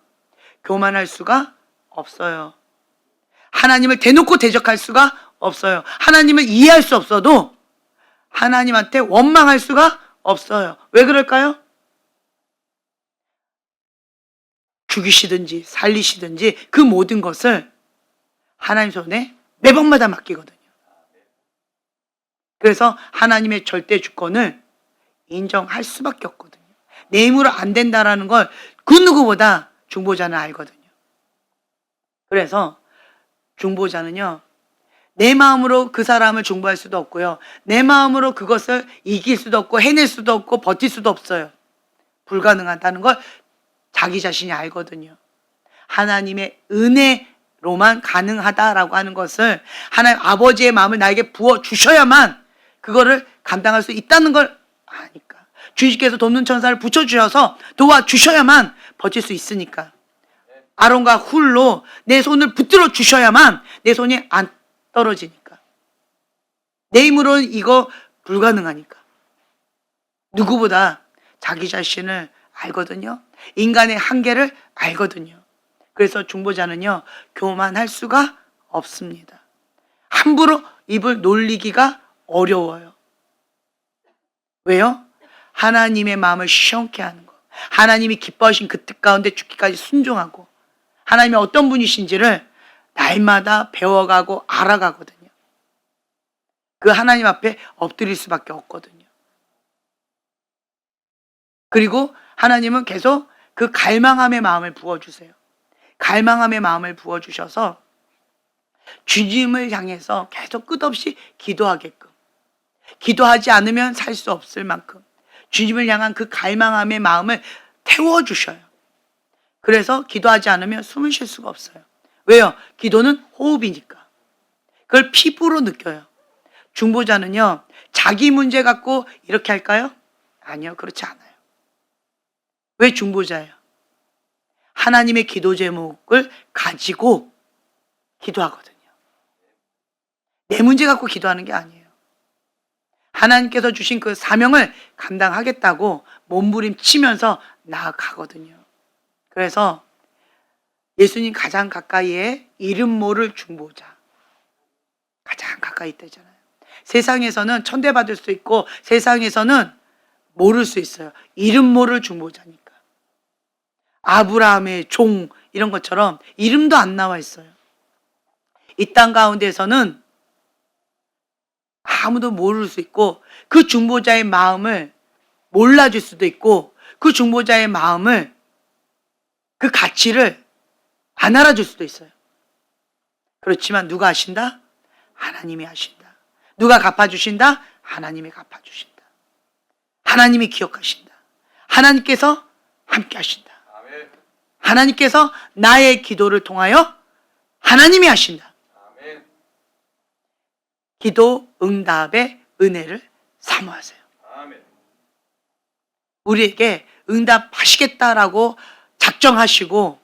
S1: 교만할 수가 없어요. 하나님을 대놓고 대적할 수가 없어요. 하나님을 이해할 수 없어도 하나님한테 원망할 수가 없어요. 왜 그럴까요? 죽이시든지 살리시든지 그 모든 것을 하나님 손에 매번마다 맡기거든요. 그래서 하나님의 절대 주권을 인정할 수밖에 없거든요. 내 힘으로 안 된다라는 걸 그 누구보다 중보자는 알거든요. 그래서 중보자는요, 내 마음으로 그 사람을 중보할 수도 없고요, 내 마음으로 그것을 이길 수도 없고 해낼 수도 없고 버틸 수도 없어요. 불가능하다는 걸 자기 자신이 알거든요. 하나님의 은혜로만 가능하다라고 하는 것을, 하나님 아버지의 마음을 나에게 부어주셔야만 그거를 감당할 수 있다는 걸 아니까, 주님께서 돕는 천사를 붙여주셔서 도와주셔야만 버틸 수 있으니까, 아론과 훌로 내 손을 붙들어 주셔야만 내 손이 안 떨어지니까, 내 힘으로는 이거 불가능하니까 누구보다 자기 자신을 알거든요. 인간의 한계를 알거든요. 그래서 중보자는요, 교만할 수가 없습니다. 함부로 입을 놀리기가 어려워요. 왜요? 하나님의 마음을 시원케 하는 것, 하나님이 기뻐하신 그 뜻 가운데 죽기까지 순종하고 하나님이 어떤 분이신지를 날마다 배워가고 알아가거든요. 그 하나님 앞에 엎드릴 수밖에 없거든요. 그리고 하나님은 계속 그 갈망함의 마음을 부어주세요. 갈망함의 마음을 부어주셔서 주님을 향해서 계속 끝없이 기도하게끔, 기도하지 않으면 살 수 없을 만큼 주님을 향한 그 갈망함의 마음을 태워주셔요. 그래서 기도하지 않으면 숨을 쉴 수가 없어요. 왜요? 기도는 호흡이니까. 그걸 피부로 느껴요. 중보자는요, 자기 문제 갖고 이렇게 할까요? 아니요, 그렇지 않아요. 왜 중보자예요? 하나님의 기도 제목을 가지고 기도하거든요. 내 문제 갖고 기도하는 게 아니에요. 하나님께서 주신 그 사명을 감당하겠다고 몸부림치면서 나아가거든요. 그래서 예수님 가장 가까이에 이름 모를 중보자, 가장 가까이 있다잖아요. 세상에서는 천대받을 수 있고 세상에서는 모를 수 있어요. 이름 모를 중보자니까. 아브라함의 종 이런 것처럼 이름도 안 나와 있어요. 이 땅 가운데서는 아무도 모를 수 있고, 그 중보자의 마음을 몰라줄 수도 있고, 그 중보자의 마음을, 그 가치를 안 알아줄 수도 있어요. 그렇지만 누가 하신다? 하나님이 하신다. 누가 갚아주신다? 하나님이 갚아주신다. 하나님이 기억하신다. 하나님께서 함께 하신다. 하나님께서 나의 기도를 통하여 하나님이 하신다. 기도 응답의 은혜를 사모하세요. 우리에게 응답하시겠다라고 작정하시고,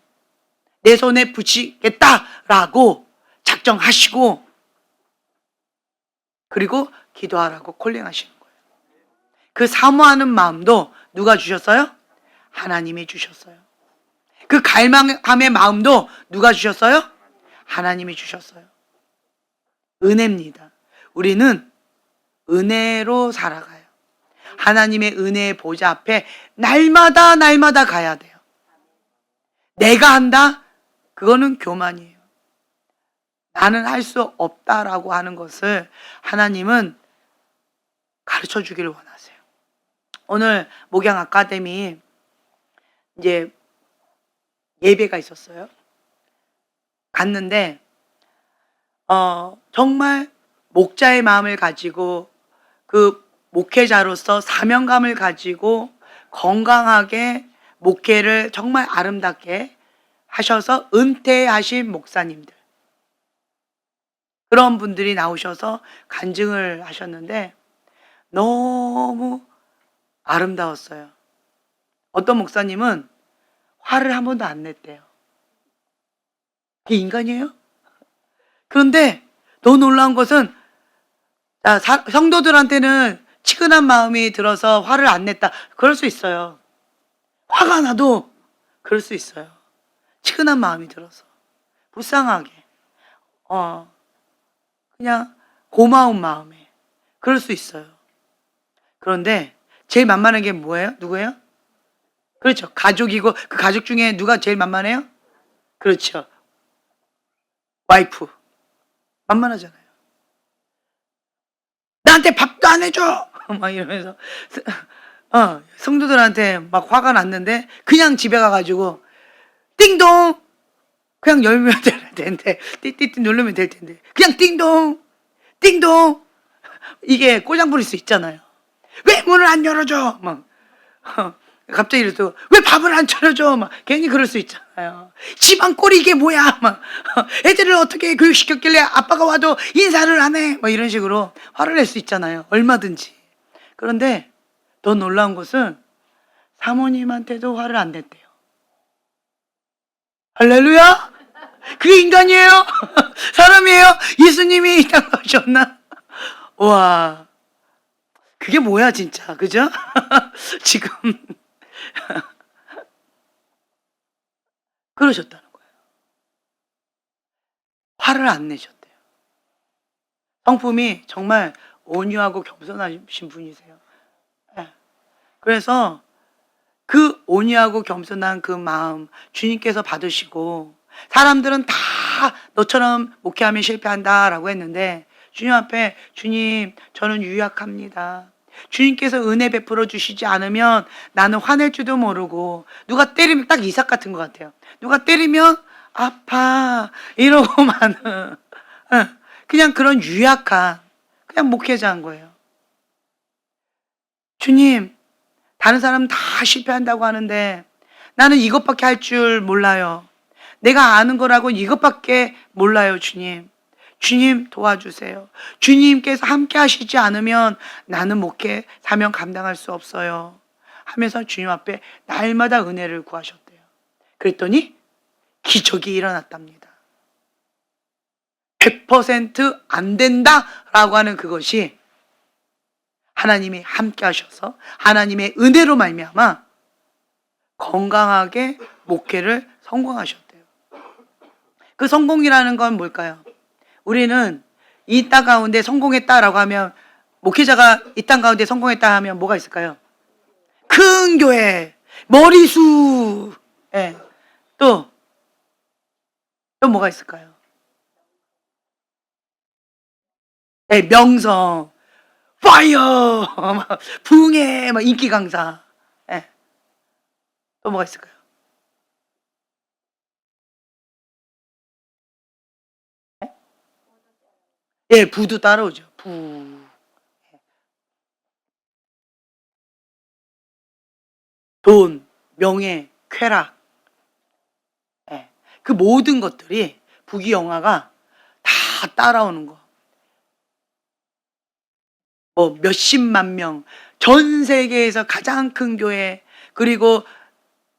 S1: 내 손에 붙이겠다라고 작정하시고, 그리고 기도하라고 콜링하시는 거예요. 그 사모하는 마음도 누가 주셨어요? 하나님이 주셨어요. 그 갈망함의 마음도 누가 주셨어요? 하나님이 주셨어요. 은혜입니다. 우리는 은혜로 살아가요. 하나님의 은혜의 보좌 앞에 날마다 가야 돼요. 내가 한다? 그거는 교만이에요. 나는 할 수 없다라고 하는 것을 하나님은 가르쳐 주기를 원하세요. 오늘 목양 아카데미 이제 예배가 있었어요. 갔는데 정말 목자의 마음을 가지고 그 목회자로서 사명감을 가지고 건강하게 목회를 정말 아름답게 하셔서 은퇴하신 목사님들, 그런 분들이 나오셔서 간증을 하셨는데 너무 아름다웠어요. 어떤 목사님은 화를 한 번도 안 냈대요. 그게 인간이에요? 그런데 더 놀라운 것은 성도들한테는 치근한 마음이 들어서 화를 안 냈다. 그럴 수 있어요. 화가 나도 그럴 수 있어요. 치근한 마음이 들어서 불쌍하게 그냥 고마운 마음에 그럴 수 있어요. 그런데 제일 만만한 게 뭐예요? 누구예요? 그렇죠. 가족이고 그 가족 중에 누가 제일 만만해요? 그렇죠. 와이프. 만만하잖아요. 나한테 밥도 안 해줘! 막 이러면서 성도들한테 막 화가 났는데 그냥 집에 가가지고 띵동! 그냥 열면 될 텐데 띠띠띠 누르면 될 텐데 그냥 띵동! 띵동! 이게 꼬장 부릴 수 있잖아요. 왜 문을 안 열어줘? 막 갑자기 이래서 왜 밥을 안 차려줘? 막 괜히 그럴 수 있잖아요. 집안 꼴이 이게 뭐야? 막 애들을 어떻게 교육시켰길래 아빠가 와도 인사를 안 해? 막 이런 식으로 화를 낼 수 있잖아요. 얼마든지. 그런데 더 놀라운 것은 사모님한테도 화를 안 냈대요. 할렐루야? 그게 인간이에요? 사람이에요? 예수님이 이 땅에 오셨나? 와, 그게 뭐야 진짜, 그죠? 지금 그러셨다는 거예요. 화를 안 내셨대요. 성품이 정말 온유하고 겸손하신 분이세요. 네. 그래서 그 온유하고 겸손한 그 마음 주님께서 받으시고, 사람들은 다 너처럼 목회하면 실패한다라고 했는데 주님 앞에, 주님 저는 유약합니다. 주님께서 은혜 베풀어 주시지 않으면 나는 화낼 줄도 모르고, 누가 때리면 딱 이삭 같은 것 같아요. 누가 때리면 아파 이러고만은 그냥 그런 유약한 그냥 목회자인 거예요. 주님, 다른 사람은 다 실패한다고 하는데 나는 이것밖에 할 줄 몰라요. 내가 아는 거라고 이것밖에 몰라요. 주님, 주님 도와주세요. 주님께서 함께 하시지 않으면 나는 목회 사명 감당할 수 없어요 하면서 주님 앞에 날마다 은혜를 구하셨대요. 그랬더니 기적이 일어났답니다. 100% 안 된다라고 하는 그것이 하나님이 함께 하셔서 하나님의 은혜로 말미암아 건강하게 목회를 성공하셨대요. 그 성공이라는 건 뭘까요? 우리는 이 땅 가운데 성공했다라고 하면, 목회자가 이 땅 가운데 성공했다 하면 뭐가 있을까요? 큰 교회, 머리수, 예. 또 뭐가 있을까요? 예, 명성, 파이어, 막 붕해, 막 인기 강사. 예. 또 뭐가 있을까요? 예, 부도 따라오죠. 부. 돈, 명예, 쾌락. 예. 그 모든 것들이 부귀영화가 다 따라오는 거. 뭐 몇십만 명, 전 세계에서 가장 큰 교회, 그리고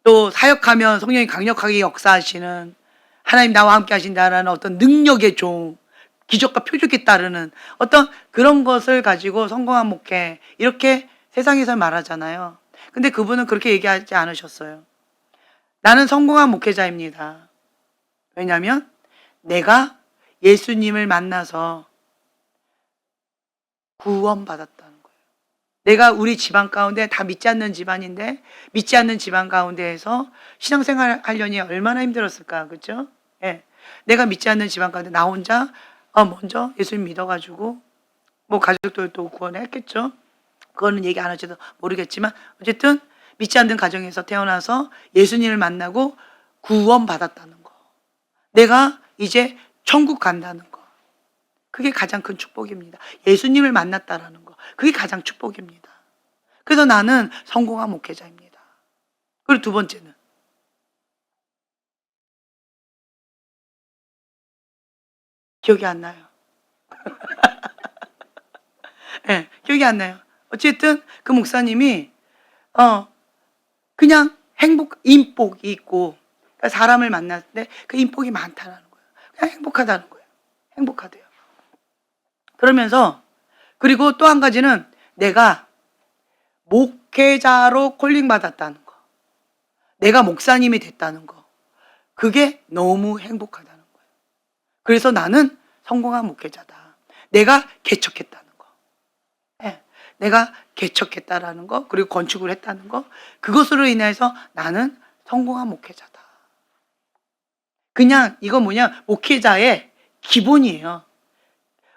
S1: 또 사역하면 성령이 강력하게 역사하시는, 하나님 나와 함께 하신다라는 어떤 능력의 종, 기적과 표적에 따르는 어떤 그런 것을 가지고 성공한 목회, 이렇게 세상에서 말하잖아요. 근데 그분은 그렇게 얘기하지 않으셨어요. 나는 성공한 목회자입니다. 왜냐하면 내가 예수님을 만나서 구원받았다는 거예요. 내가 우리 집안 가운데 다 믿지 않는 집안인데 믿지 않는 집안 가운데에서 신앙생활 하려니 얼마나 힘들었을까, 그렇죠? 예. 내가 믿지 않는 집안 가운데 나 혼자 먼저 예수님 믿어가지고 뭐 가족들도 구원했겠죠. 그거는 얘기 안 할지도 모르겠지만 어쨌든 믿지 않는 가정에서 태어나서 예수님을 만나고 구원받았다는 거. 내가 이제 천국 간다는 거. 그게 가장 큰 축복입니다. 예수님을 만났다라는 거. 그게 가장 축복입니다. 그래서 나는 성공한 목회자입니다. 그리고 두 번째는 기억이 안 나요. 네, 기억이 안 나요. 어쨌든 그 목사님이 그냥 인복이 있고 그러니까 사람을 만났을 때 그 인복이 많다라는 거예요. 그냥 행복하다는 거예요. 행복하대요. 그러면서 그리고 또 한 가지는 내가 목회자로 콜링 받았다는 거. 내가 목사님이 됐다는 거. 그게 너무 행복하다는 거예요. 그래서 나는 성공한 목회자다. 내가 개척했다는 거. 네, 내가 개척했다라는 거, 그리고 건축을 했다는 거. 그것으로 인해서 나는 성공한 목회자다. 그냥 이건 뭐냐, 목회자의 기본이에요.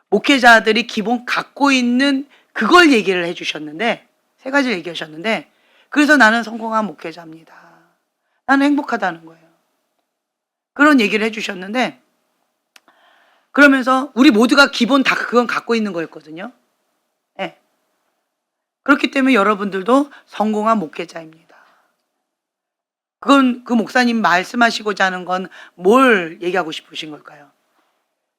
S1: 목회자들이 기본 갖고 있는 그걸 얘기를 해주셨는데, 세 가지를 얘기하셨는데, 그래서 나는 성공한 목회자입니다. 나는 행복하다는 거예요. 그런 얘기를 해주셨는데, 그러면서 우리 모두가 기본 다 그건 갖고 있는 거였거든요. 네. 그렇기 때문에 여러분들도 성공한 목회자입니다. 그건 그 목사님 말씀하시고자 하는 건 뭘 얘기하고 싶으신 걸까요?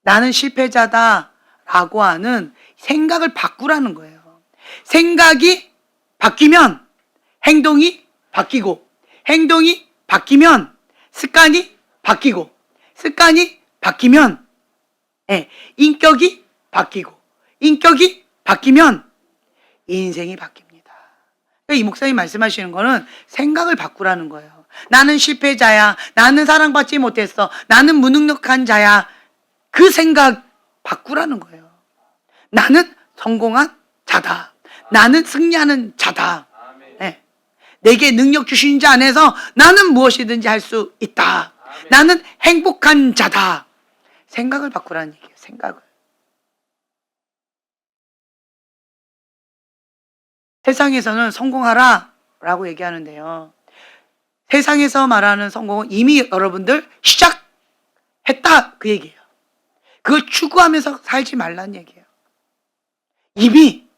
S1: 나는 실패자다 라고 하는 생각을 바꾸라는 거예요. 생각이 바뀌면 행동이 바뀌고, 행동이 바뀌면 습관이 바뀌고, 습관이 바뀌면 인격이 바뀌고, 인격이 바뀌면 인생이 바뀝니다. 그러니까 이 목사님 말씀하시는 거는 생각을 바꾸라는 거예요. 나는 실패자야. 나는 사랑받지 못했어. 나는 무능력한 자야. 그 생각 바꾸라는 거예요. 나는 성공한 자다. 나는 승리하는 자다. 네. 내게 능력 주신 자 안에서 나는 무엇이든지 할 수 있다. 나는 행복한 자다. 생각을 바꾸라는 얘기예요. 생각을. 세상에서는 성공하라 라고 얘기하는데요. 세상에서 말하는 성공은 이미 여러분들 시작했다 그 얘기예요. 그걸 추구하면서 살지 말라는 얘기예요. 이미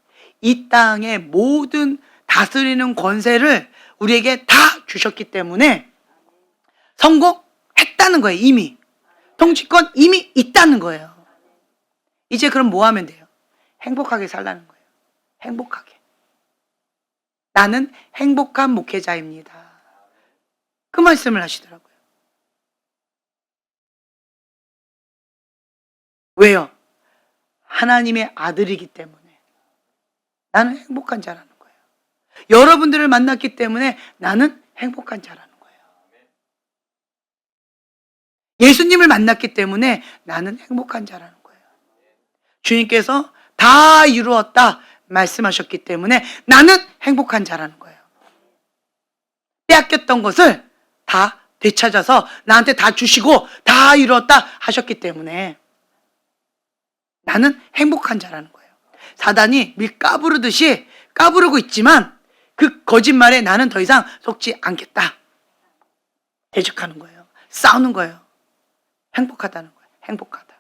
S1: 이 땅의 모든 다스리는 권세를 우리에게 다 주셨기 때문에 성공했다는 거예요. 이미 통치권 이미 있다는 거예요. 이제 그럼 뭐 하면 돼요? 행복하게 살라는 거예요. 행복하게. 나는 행복한 목회자입니다. 그 말씀을 하시더라고요. 왜요? 하나님의 아들이기 때문에 나는 행복한 자라는 거예요. 여러분들을 만났기 때문에 나는 행복한 자라는 거예요. 예수님을 만났기 때문에 나는 행복한 자라는 거예요. 주님께서 다 이루었다 말씀하셨기 때문에 나는 행복한 자라는 거예요. 빼앗겼던 것을 다 되찾아서 나한테 다 주시고 다 이루었다 하셨기 때문에 나는 행복한 자라는 거예요. 사단이 밀 까부르듯이 까부르고 있지만 그 거짓말에 나는 더 이상 속지 않겠다. 대적하는 거예요. 싸우는 거예요. 행복하다는 거예요. 행복하다.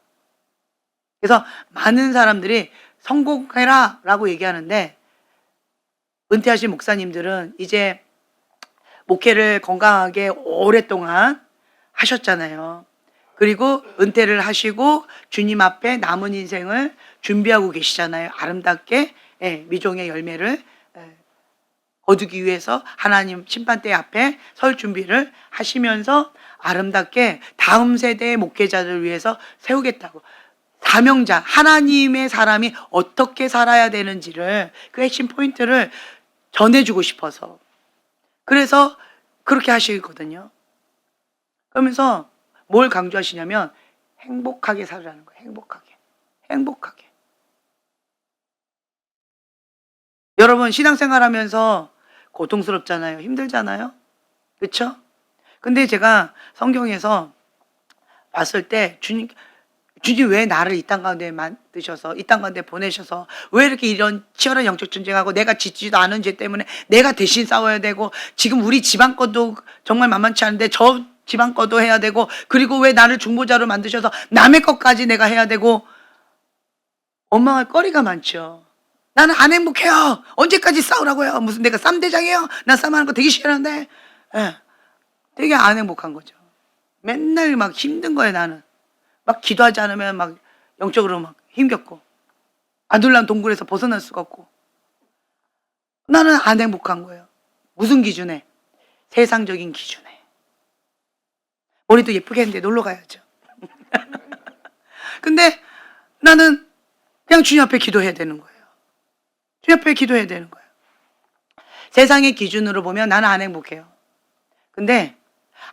S1: 그래서 많은 사람들이 성공해라 라고 얘기하는데 은퇴하신 목사님들은 이제 목회를 건강하게 오랫동안 하셨잖아요. 그리고 은퇴를 하시고 주님 앞에 남은 인생을 준비하고 계시잖아요. 아름답게 미종의 열매를 거두기 위해서 하나님 심판대 앞에 설 준비를 하시면서 아름답게 다음 세대의 목회자들을 위해서 세우겠다고. 사명자, 하나님의 사람이 어떻게 살아야 되는지를 그 핵심 포인트를 전해주고 싶어서 그래서 그렇게 하시거든요. 그러면서 뭘 강조하시냐면 행복하게 살으라는 거예요. 행복하게. 행복하게. 여러분 신앙생활 하면서 고통스럽잖아요. 힘들잖아요. 그렇죠? 근데 제가 성경에서 봤을 때 주님 왜 나를 이 땅 가운데 만드셔서 이 땅 가운데 보내셔서 왜 이렇게 이런 치열한 영적 전쟁하고 내가 짓지도 않은 죄 때문에 내가 대신 싸워야 되고 지금 우리 집안 것도 정말 만만치 않은데 저 집안 것도 해야 되고 그리고 왜 나를 중보자로 만드셔서 남의 것까지 내가 해야 되고 원망할 거리가 많죠. 나는 안 행복해요. 언제까지 싸우라고요? 무슨 내가 쌈대장이에요? 나 싸움하는 거 되게 싫어하는데 되게 안 행복한 거죠. 맨날 막 힘든 거예요. 나는 막 기도하지 않으면 막 영적으로 막 힘겹고 아둘람 동굴에서 벗어날 수가 없고 나는 안 행복한 거예요. 무슨 기준에? 세상적인 기준에. 머리도 예쁘게 했는데 놀러 가야죠. 근데 나는 그냥 주님 앞에 기도해야 되는 거예요. 주님 앞에 기도해야 되는 거예요. 세상의 기준으로 보면 나는 안 행복해요. 근데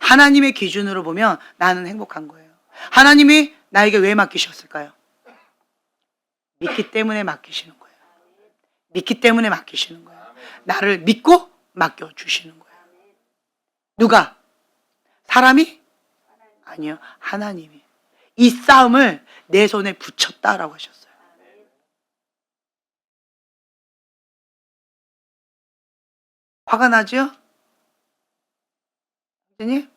S1: 하나님의 기준으로 보면 나는 행복한 거예요. 하나님이 나에게 왜 맡기셨을까요? 믿기 때문에 맡기시는 거예요. 믿기 때문에 맡기시는 거예요. 나를 믿고 맡겨주시는 거예요. 누가? 사람이? 아니요. 하나님이. 이 싸움을 내 손에 붙였다라고 하셨어요. 화가 나죠? 선생님?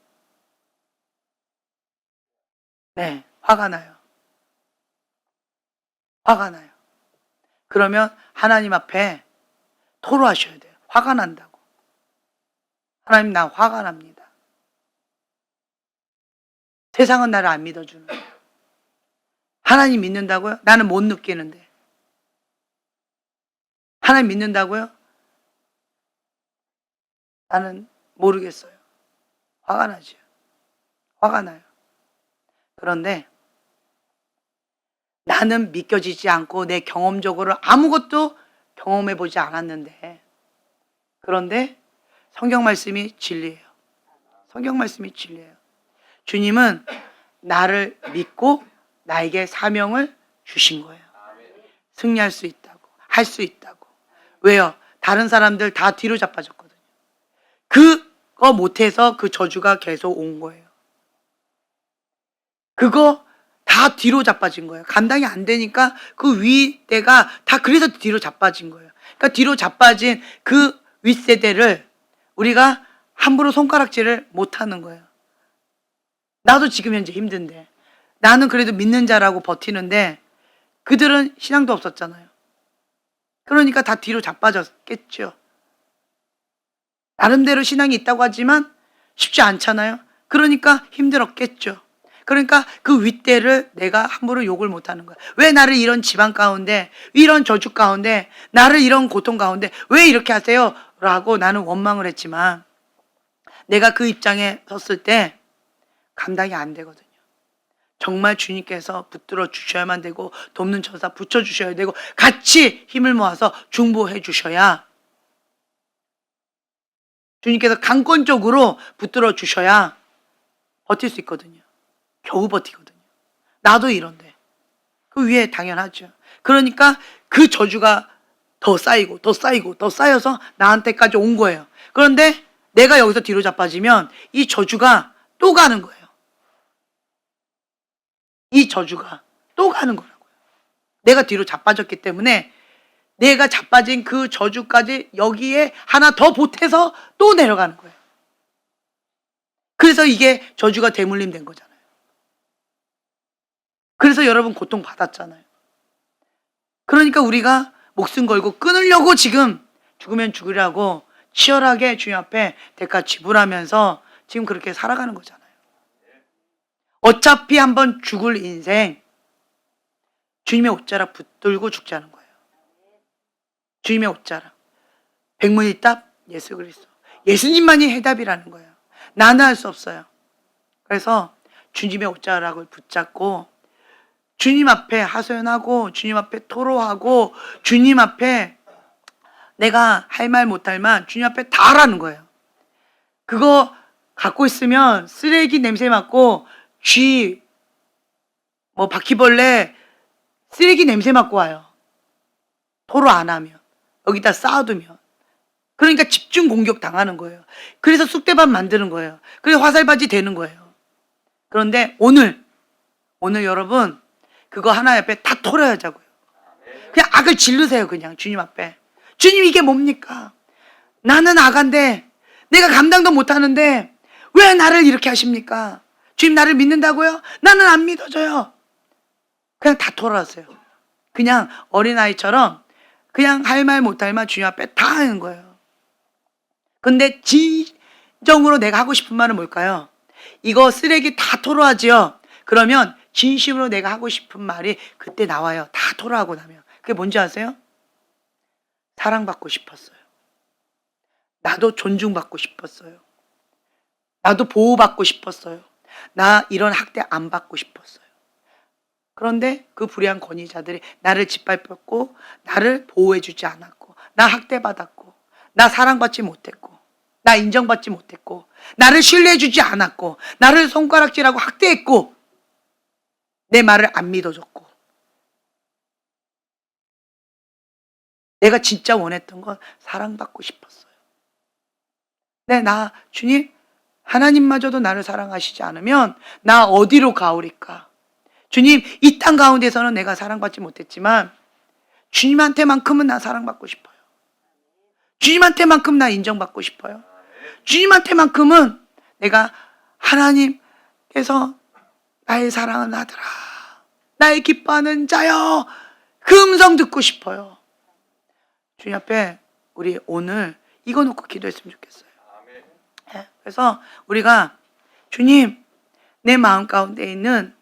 S1: 네, 화가 나요. 화가 나요. 그러면 하나님 앞에 토로하셔야 돼요. 화가 난다고. 하나님 나 화가 납니다. 세상은 나를 안 믿어주는 거예요. 하나님 믿는다고요? 나는 못 느끼는데. 하나님 믿는다고요? 나는 모르겠어요. 화가 나죠. 화가 나요. 그런데 나는 믿겨지지 않고 내 경험적으로 아무것도 경험해 보지 않았는데 그런데 성경 말씀이 진리예요. 성경 말씀이 진리예요. 주님은 나를 믿고 나에게 사명을 주신 거예요. 승리할 수 있다고, 할 수 있다고. 왜요? 다른 사람들 다 뒤로 자빠졌거든요. 그거 못해서 그 저주가 계속 온 거예요. 그거 다 뒤로 자빠진 거예요. 감당이 안 되니까 그 윗대가 다 그래서 뒤로 자빠진 거예요. 그러니까 뒤로 자빠진 그 윗세대를 우리가 함부로 손가락질을 못 하는 거예요. 나도 지금 현재 힘든데 나는 그래도 믿는 자라고 버티는데 그들은 신앙도 없었잖아요. 그러니까 다 뒤로 자빠졌겠죠. 나름대로 신앙이 있다고 하지만 쉽지 않잖아요. 그러니까 힘들었겠죠. 그러니까 그 윗대를 내가 함부로 욕을 못하는 거야. 왜 나를 이런 집안 가운데, 이런 저주 가운데, 나를 이런 고통 가운데 왜 이렇게 하세요? 라고 나는 원망을 했지만 내가 그 입장에 섰을 때 감당이 안 되거든요. 정말 주님께서 붙들어 주셔야만 되고 돕는 천사 붙여주셔야 되고 같이 힘을 모아서 중보해 주셔야 주님께서 강권적으로 붙들어 주셔야 버틸 수 있거든요. 겨우 버티거든요. 나도 이런데. 그 위에 당연하죠. 그러니까 그 저주가 더 쌓이고 더 쌓이고 더 쌓여서 나한테까지 온 거예요. 그런데 내가 여기서 뒤로 자빠지면 이 저주가 또 가는 거예요. 이 저주가 또 가는 거라고요. 내가 뒤로 자빠졌기 때문에 내가 자빠진 그 저주까지 여기에 하나 더 보태서 또 내려가는 거예요. 그래서 이게 저주가 대물림 된 거잖아요. 그래서 여러분 고통 받았잖아요. 그러니까 우리가 목숨 걸고 끊으려고 지금 죽으면 죽으라고 치열하게 주님 앞에 대가 지불하면서 지금 그렇게 살아가는 거잖아요. 어차피 한번 죽을 인생 주님의 옷자락 붙들고 죽자는 거예요. 주님의 옷자락. 백문이답 예수 그리스도. 예수님만이 해답이라는 거예요. 나는 할 수 없어요. 그래서 주님의 옷자락을 붙잡고 주님 앞에 하소연하고 주님 앞에 토로하고 주님 앞에 내가 할 말 못할 말 주님 앞에 다 하라는 거예요. 그거 갖고 있으면 쓰레기 냄새 맡고 쥐, 뭐 바퀴벌레 쓰레기 냄새 맡고 와요. 토로 안 하면. 여기다 쌓아두면. 그러니까 집중 공격 당하는 거예요. 그래서 쑥대밭 만드는 거예요. 그래서 화살바지 되는 거예요. 그런데 오늘 여러분 그거 하나 옆에 다 털어야자고요. 그냥 악을 지르세요. 그냥 주님 앞에. 주님 이게 뭡니까? 나는 악한데 내가 감당도 못하는데 왜 나를 이렇게 하십니까? 주님 나를 믿는다고요? 나는 안 믿어져요. 그냥 다 털어놨어요. 그냥 어린아이처럼 그냥 할 말 못할 말 주님 앞에 다 하는 거예요. 근데 진정으로 내가 하고 싶은 말은 뭘까요? 이거 쓰레기 다 토로하지요. 그러면 진심으로 내가 하고 싶은 말이 그때 나와요. 다 토로하고 나면. 그게 뭔지 아세요? 사랑받고 싶었어요. 나도 존중받고 싶었어요. 나도 보호받고 싶었어요. 나 이런 학대 안 받고 싶었어요. 그런데 그 불의한 권위자들이 나를 짓밟았고 나를 보호해주지 않았고 나 학대받았고 나 사랑받지 못했고 나 인정받지 못했고 나를 신뢰해주지 않았고 나를 손가락질하고 학대했고 내 말을 안 믿어줬고 내가 진짜 원했던 건 사랑받고 싶었어요. 네, 나 주님 하나님마저도 나를 사랑하시지 않으면 나 어디로 가오리까? 주님 이 땅 가운데서는 내가 사랑받지 못했지만 주님한테만큼은 나 사랑받고 싶어요. 주님한테만큼 나 인정받고 싶어요. 주님한테만큼은 내가 하나님께서 나의 사랑은 아들아 나의 기뻐하는 자여 그 음성 듣고 싶어요. 주님 앞에 우리 오늘 이거 놓고 기도했으면 좋겠어요. 네, 그래서 우리가 주님 내 마음 가운데 있는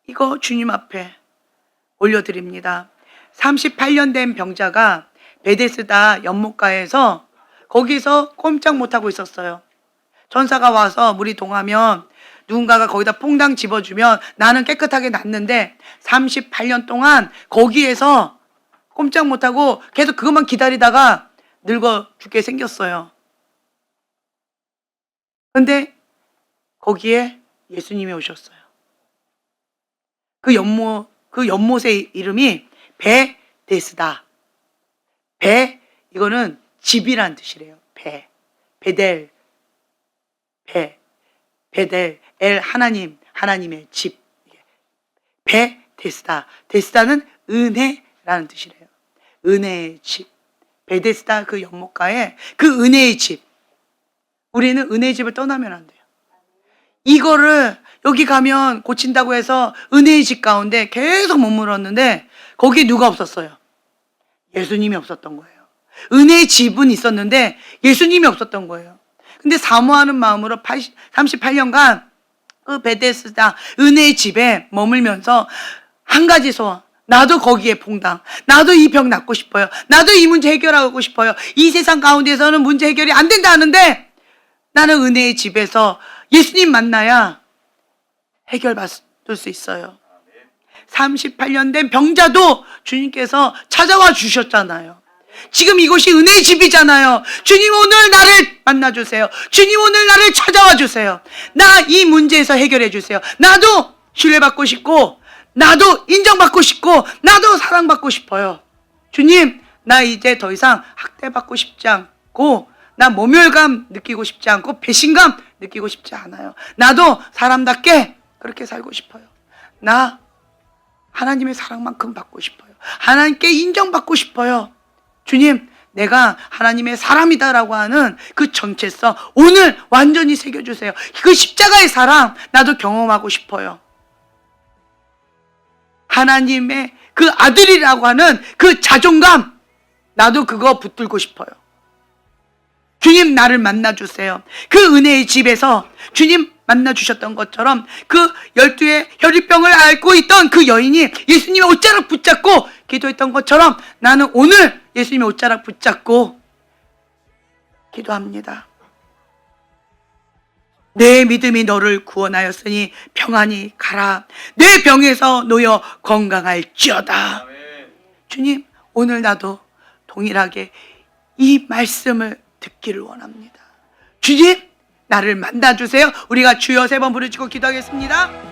S1: 이거 주님 앞에 올려드립니다. 38년 된 병자가 베데스다 연못가에서 거기서 꼼짝 못하고 있었어요. 전사가 와서 물이 동하면 누군가가 거기다 퐁당 집어주면 나는 깨끗하게 낫는데 38년 동안 거기에서 꼼짝 못하고 계속 그것만 기다리다가 늙어 죽게 생겼어요. 근데 거기에 예수님이 오셨어요. 그 연못의 이름이 베데스다. 이거는 집이란 뜻이래요. 베델, 엘 하나님의 집. 베데스다. 데스다는 은혜라는 뜻이래요. 은혜의 집. 베데스다 그 연못가에 그 은혜의 집. 우리는 은혜의 집을 떠나면 안 돼요. 이거를 여기 가면 고친다고 해서 은혜의 집 가운데 계속 머물었는데 거기 누가 없었어요? 예수님이 없었던 거예요. 은혜의 집은 있었는데 예수님이 없었던 거예요. 근데 사모하는 마음으로 38년간 그 베데스다 은혜의 집에 머물면서 한 가지 소원. 나도 거기에 퐁당. 나도 이 병 낫고 싶어요. 나도 이 문제 해결하고 싶어요. 이 세상 가운데서는 문제 해결이 안 된다 하는데 나는 은혜의 집에서 예수님 만나야 해결받을 수 있어요. 38년 된 병자도 주님께서 찾아와 주셨잖아요. 지금 이곳이 은혜의 집이잖아요. 주님 오늘 나를 만나주세요. 주님 오늘 나를 찾아와 주세요. 나 이 문제에서 해결해 주세요. 나도 신뢰받고 싶고 나도 인정받고 싶고 나도 사랑받고 싶어요. 주님 나 이제 더 이상 학대받고 싶지 않고 나 모멸감 느끼고 싶지 않고 배신감 느끼고 싶지 않아요. 나도 사람답게 그렇게 살고 싶어요. 나 하나님의 사랑만큼 받고 싶어요. 하나님께 인정받고 싶어요. 주님 내가 하나님의 사람이다라고 하는 그 정체성 오늘 완전히 새겨주세요. 그 십자가의 사랑 나도 경험하고 싶어요. 하나님의 그 아들이라고 하는 그 자존감 나도 그거 붙들고 싶어요. 주님 나를 만나주세요. 그 은혜의 집에서 주님 만나주셨던 것처럼 그 12의 혈류병을 앓고 있던 그 여인이 예수님의 옷자락 붙잡고 기도했던 것처럼 나는 오늘 예수님의 옷자락 붙잡고 기도합니다. 내 믿음이 너를 구원하였으니 평안히 가라. 내 병에서 놓여 건강할지어다. 주님 오늘 나도 동일하게 이 말씀을 듣기를 원합니다. 주님 나를 만나주세요. 우리가 주여 3번 부르짖고 기도하겠습니다.